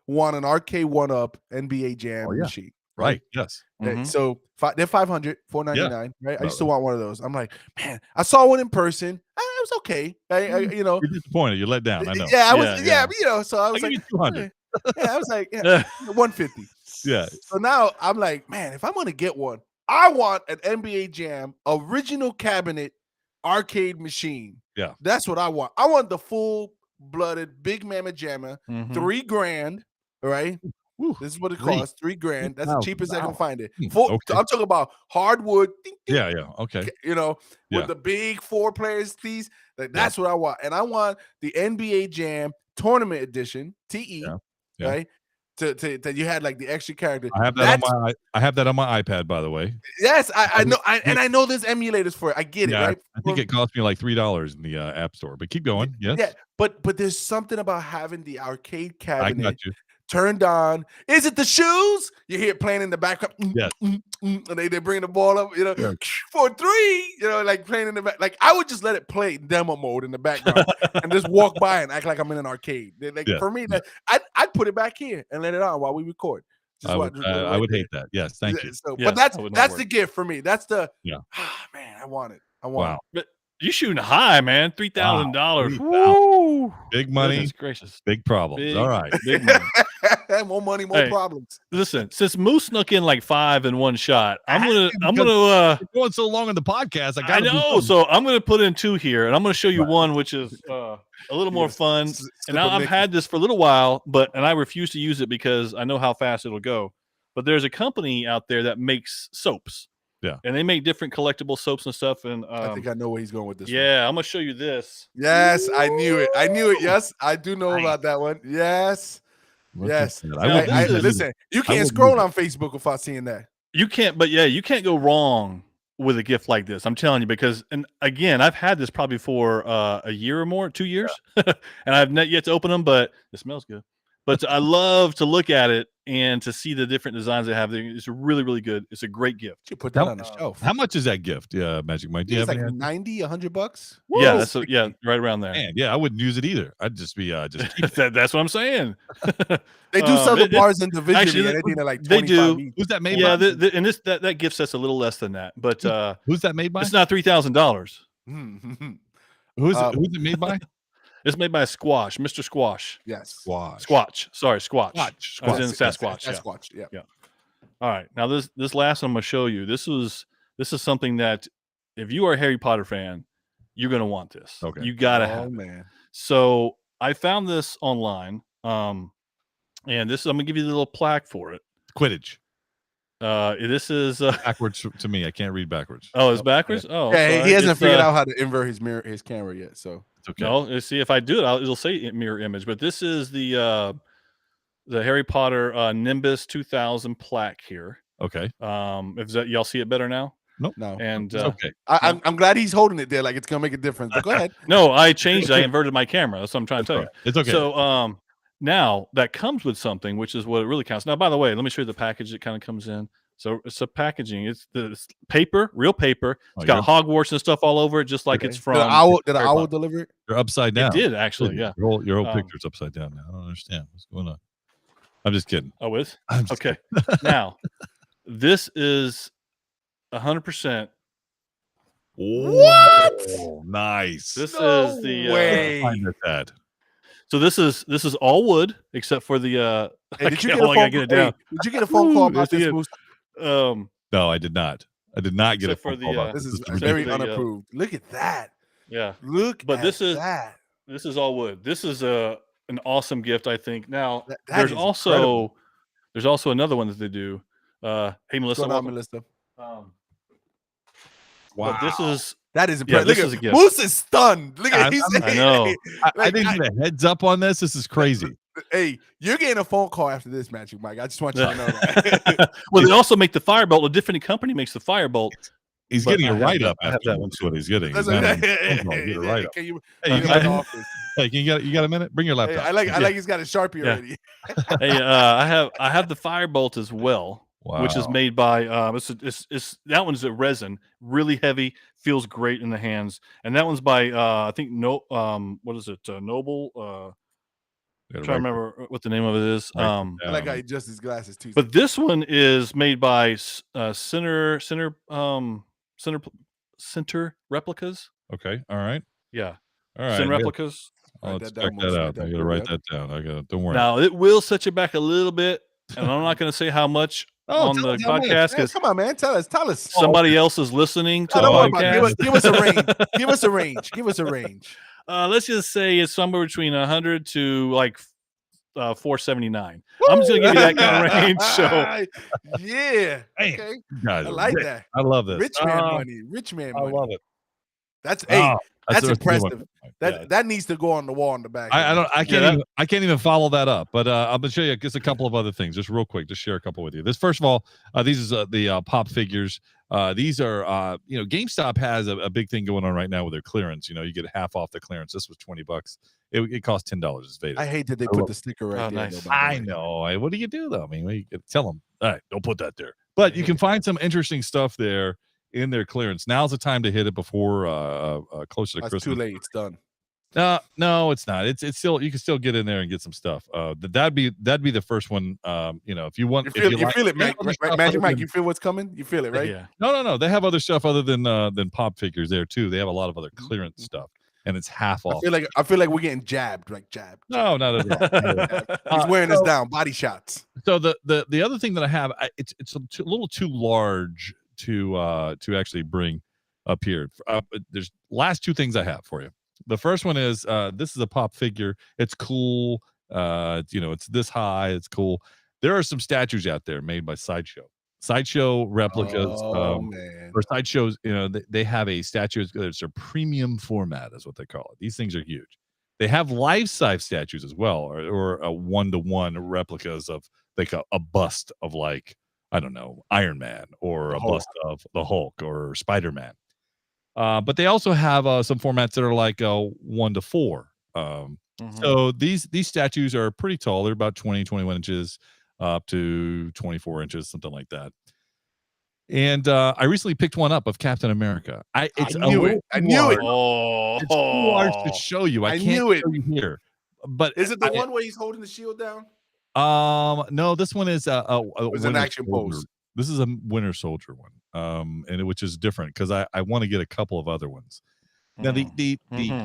want an arcade 1-up NBA Jam machine. Right. Yes. Okay, so they're $500, $499. Right. I used to want one of those. I'm like, man, I saw one in person. It was okay. You know, you're disappointed. You're let down. I know. Yeah, I was. Yeah, you know. So I was like, 200. Yeah, I was like, 150. Yeah. So now I'm like, man, if I'm gonna get one, I want an NBA Jam original cabinet arcade machine. Yeah, that's what I want. I want the full-blooded Big Mama Jammer, $3,000. Right. Woo. This is what it costs. $3,000. That's the cheapest I can find it. I'm talking about hardwood. Yeah. Okay. You know, with the big 4-players piece. That's what I want. And I want the NBA Jam Tournament Edition, TE. Yeah. Right. To you had like the extra character. I have that I have that on my iPad, by the way. Yes, I know. I know there's emulators for it. I get it. Right. I think it cost me like $3 in the App Store. But keep going. Yes. Yeah. But there's something about having the arcade cabinet. I got you. Turned on. Is it the shoes? You hear it playing in the background. Yes. And they bring the ball up, you know, for 3, you know, like playing in the back. Like I would just let it play demo mode in the background and just walk by and act like I'm in an arcade. Like for me, I'd put it back here and let it on while we record. I would hate that. Yes, thank you. So, but that's the gift for me. That's the man. I want it. I want it. But you shooting high, man. $3,000. Wow. Big money. Goodness gracious. Big problems. All right. Big money. More money, more problems. Listen, since Moose snuck in like 5 in one shot, I'm gonna going so long on the podcast. I know, so I'm gonna put in 2 here, and I'm gonna show you one which is a little more fun. And now I've had this for a little while, and I refuse to use it because I know how fast it'll go. But there's a company out there that makes soaps. Yeah, and they make different collectible soaps and stuff. And I think I know where he's going with this. Yeah, I'm gonna show you this. Yes, I knew it. Yes, I do know about that one. Yes. Yes. Listen, you can't scroll on Facebook without seeing that. You can't, but you can't go wrong with a gift like this. I'm telling you, because, and again, I've had this probably for a year or more, 2 years, and I've not yet to open them, but it smells good. But I love to look at it and to see the different designs they have. It's really, really good. It's a great gift. You put that on the shelf. How much is that gift? Yeah, Magic Mike. It's like $90, $100. Yeah, right around there. Man, yeah, I wouldn't use it either. I'd just be just keep it. That's what I'm saying. They do sell the bars individually. Actually, like they do. Each. Who's that made by? Yeah, and that gift set's a little less than that. But who's that made by? It's not $3,000. Who's it made by? It's made by Squash, Mr. Squash. Yes. Squatch. Sorry, Squatch. Squatch. I was in Sasquatch. Sasquatch. Yeah. All right. Now this last one I'm gonna show you. This is something that if you are a Harry Potter fan, you're gonna want this. Okay. You gotta have it. Man. So I found this online. And this I'm gonna give you the little plaque for it. Quidditch. This is backwards to me. I can't read backwards. Oh, it's backwards. Yeah. Oh, yeah. He hasn't figured out how to invert his camera yet. So it's okay. No, see if I do it, it'll say mirror image. But this is the Harry Potter Nimbus 2000 plaque here. Okay. If that y'all see it better now? Nope. No. And it's okay. I'm glad he's holding it there, like it's gonna make a difference. But go ahead. No, I changed. I inverted my camera. That's what I'm trying to tell you. It's okay. So now that comes with something, which is what it really counts. Now, by the way, let me show you the package that kind of comes in. So it's a packaging. It's the paper, real paper. It's got Hogwarts and stuff all over it, just like it's from. Did the owl deliver it? You're upside down. It did actually. Yeah. Your whole picture's upside down now. I don't understand what's going on. I'm just kidding. Oh, is okay. Now, this is 100%. What? Oh, nice. This is the way. So this is all wood except for the. Hey, did you get a phone call about this? No, I did not. I did not get a phone call about this. Is very unapproved. Look at that. Yeah. But this is all wood. This is an awesome gift, I think. Now there's also another one that they do. Hey, Melissa. Melissa. Wow. But that is impressive. This look is a gift. Moose is stunned. Look at I know. I didn't get a heads up on this. This is crazy. Hey, you're getting a phone call after this, Magic Mike. I just want you to know that. Well, they also make the firebolt. A different company makes the firebolt. He's But getting I a have write that- up. I have After that one that's what too. he's getting. That's He's not like, on phone call, get a write up. can you Hey, bring him in the office? Hey, you got a minute? Bring your Hey, laptop. I like he's got a Sharpie Yeah. already. Hey, I have the Firebolt as well, which is Wow. made by it's that one's a resin, really heavy, feels great in the hands, and that one's by I think what is it, Noble? Gotta Trying to write remember what the name of it is. this I like how down. he adjusts his glasses too. But this one is made by Center Replicas. Okay. All right. Yeah, All right. Center Yeah. Replicas. I'll Write that check down, that Moshe, out. write that I gotta down, write yeah. that down. I gotta. Don't worry. Now it will set you back a little bit, and I'm not going to say how much on tell the us how much. podcast Hey, because come on, man, tell us. somebody else is listening to I the don't worry about it. podcast. Give us a range. Give us a range. Give us a range. Let's just say it's somewhere between 100 to like 479. I'm just gonna give you that kind of range. So yeah, Man, okay, you guys I are like rich. that. I love this. Rich man money. Rich man I money. love it. That's Oh, that's a good one. impressive. That needs to go on the wall in the back. I can't even follow that up, but I'm gonna show you just a couple of other things, just real quick, just share a couple with you. This first of all, these is the pop figures. These are GameStop has a big thing going on right now with their clearance. You get half off the clearance. This was $20. It cost $10. It's Vader. I hate that they put the sticker right there. nice. Though, by the I way. know. What do you do though? I mean, you tell them, all right, don't put that there. But you can find some interesting stuff there in their clearance. Now's the time to hit it before closer to That's Christmas. too late. It's done. No, it's not. It's still, you can still get in there and get some stuff. That'd be the first one. If you want, You feel it, Magic Mike. You feel what's coming? You feel it, right? yeah. No. They have other stuff other than pop figures there too. They have a lot of other clearance stuff, and it's half off. I feel like we're getting jabbed, like jabbed. No, not at all. He's wearing us down. Body shots. So the other thing that I have, it's a little too large to actually bring up here. There's last two things I have for you. The first one is this is a pop figure. It's cool. It's this high. It's cool. There are some statues out there made by Sideshow replicas. Man. Or Sideshows, they have a statue. It's a premium format, is what they call it. These things are huge. They have life-size statues as well, or a one-to-one replicas of like a bust of, like, I don't know, Iron Man, or a bust of the Hulk or Spider-Man. But they also have some formats that are like 1-to-4. So these statues are pretty tall. They're about 21 inches up to 24 inches, something like that. And I recently picked one up of Captain America. I knew it. Oh, It's too large to show you. I can't knew it. show you here. But Is it the one where he's holding the shield down? No, this one is a was an action pose. This is a Winter Soldier one, which is different because I want to get a couple of other ones. Now the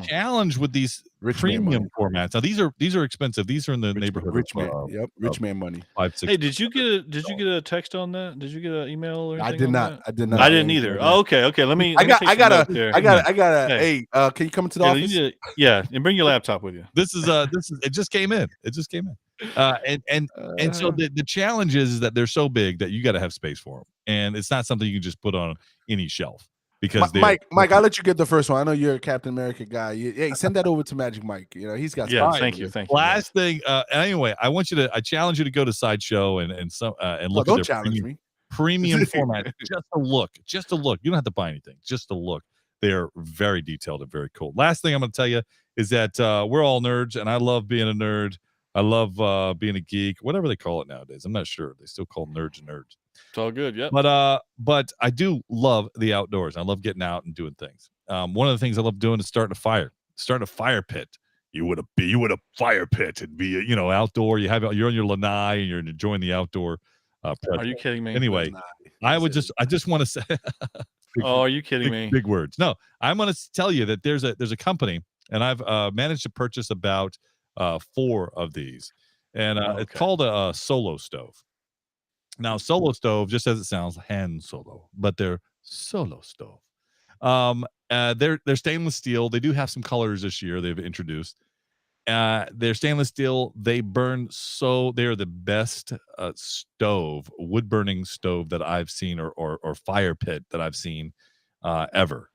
challenge with these premium formats. Now these are expensive. These are in the neighborhood. Rich man. Yep, rich man money. 5-6. Hey, did you get a text on that? Did you get an email or anything? I did not. I did not. I didn't either. Oh, okay. Let me. I got a. Hey. Hey, can you come into the office? Yeah, and bring your laptop with you. This is it just came in. And so the challenge is that they're so big that you got to have space for them, and it's not something you can just put on any shelf. Because Mike, I'll let you get the first one. I know you're a Captain America guy. Hey, send that over to Magic Mike. He's got. Yeah, thank you. Last thing. Anyway, I challenge you to go to Sideshow and look don't at their challenge me. Premium format. Just a look. You don't have to buy anything. Just a look. They're very detailed and very cool. Last thing I'm going to tell you is that we're all nerds, and I love being a nerd. I love being a geek, whatever they call it nowadays. I'm not sure. They still call nerds nerds. It's all good, yeah. But I do love the outdoors. I love getting out and doing things. One of the things I love doing is starting a fire pit. You would a fire pit and be outdoor. You're on your lanai and you're enjoying the outdoor. Are you kidding me? Anyway, I just want to say. Are you kidding me? Big words. No, I'm going to tell you that there's a company, and I've managed to purchase about 4 of these, and it's called a Solo Stove. Now, Solo Stove, just as it sounds, Han Solo, but they're Solo Stove. They're stainless steel. They do have some colors this year they've introduced. They're stainless steel. They burn they are the best wood burning stove that I've seen, or fire pit that I've seen ever,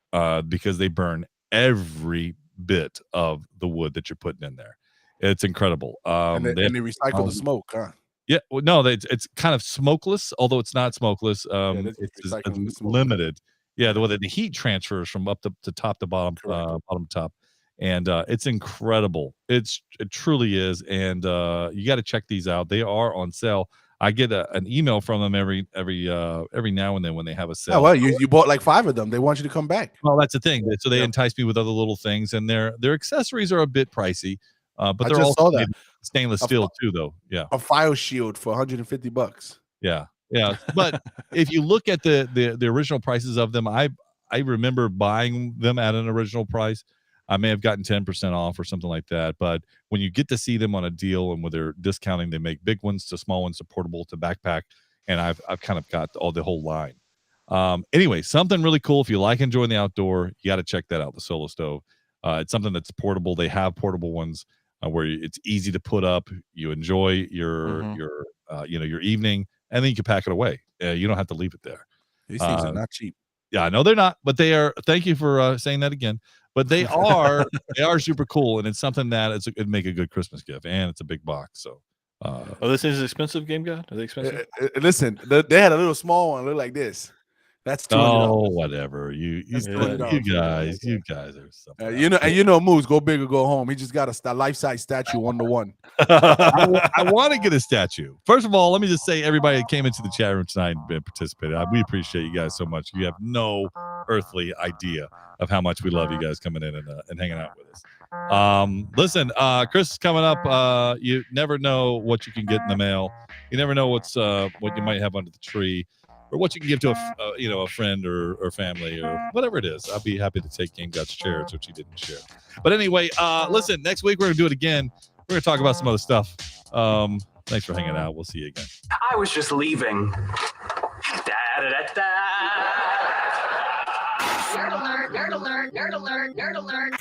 because they burn every bit of the wood that you're putting in there. It's incredible. And they recycle the smoke, huh? Yeah, well, no, it's kind of smokeless, although it's not smokeless. It's limited Yeah, the heat transfers from up to top to bottom, bottom to top, and it's incredible. It truly is, and you got to check these out. They are on sale. I get an email from them every now and then when they have a sale. Oh, well, you bought like 5 of them. They want you to come back. Well, that's the thing. So they entice me with other little things, and their accessories are a bit pricey, but they're also made stainless steel too, though. Yeah, a fire shield for $150. Yeah. But if you look at the original prices of them, I remember buying them at an original price. I may have gotten 10% off or something like that. But when you get to see them on a deal and when they're discounting, they make big ones to small ones to portable to backpack, and I've kind of got the whole line. Anyway, something really cool. If you like enjoying the outdoor, you got to check that out. The Solo Stove. It's something that's portable. They have portable ones where it's easy to put up. You enjoy your evening. And then you can pack it away. You don't have to leave it there. These things are not cheap. Yeah, I know they're not, but they are. Thank you for saying that again. But they are super cool, and it's something that it'd make a good Christmas gift, and it's a big box. So, this is expensive, Game God? Are they expensive? Listen, they had a little small one, look like this. That's $200. Oh, whatever. You guys are something. Moose, go big or go home. He just got a life-size statue 1-to-1. I want to get a statue. First of all, let me just say, everybody that came into the chat room tonight and participated, we appreciate you guys so much. You have no earthly idea of how much we love you guys coming in and hanging out with us. Listen, Chris is coming up. You never know what you can get in the mail. You never know what you might have under the tree, or what you can give to a friend or family or whatever it is. I'd be happy to take Game God's chair, which he didn't share. But anyway, listen, next week we're going to do it again. We're going to talk about some other stuff. Thanks for hanging out. We'll see you again. I was just leaving. Nerd alert, nerd alert, nerd alert, nerd alert.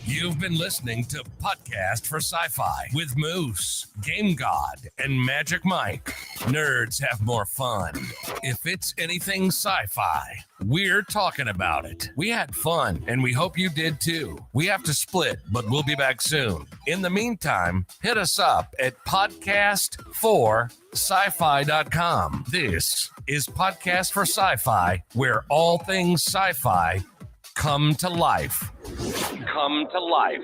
You've been listening to Podcast for Sci-Fi with Moose, Game God, and Magic Mike. Nerds have more fun. If it's anything sci-fi, we're talking about it. We had fun, and we hope you did too. We have to split, but we'll be back soon. In the meantime, hit us up at podcast4sci-fi.com. This is Podcast for Sci-Fi, where all things sci-fi come to life. Come to life.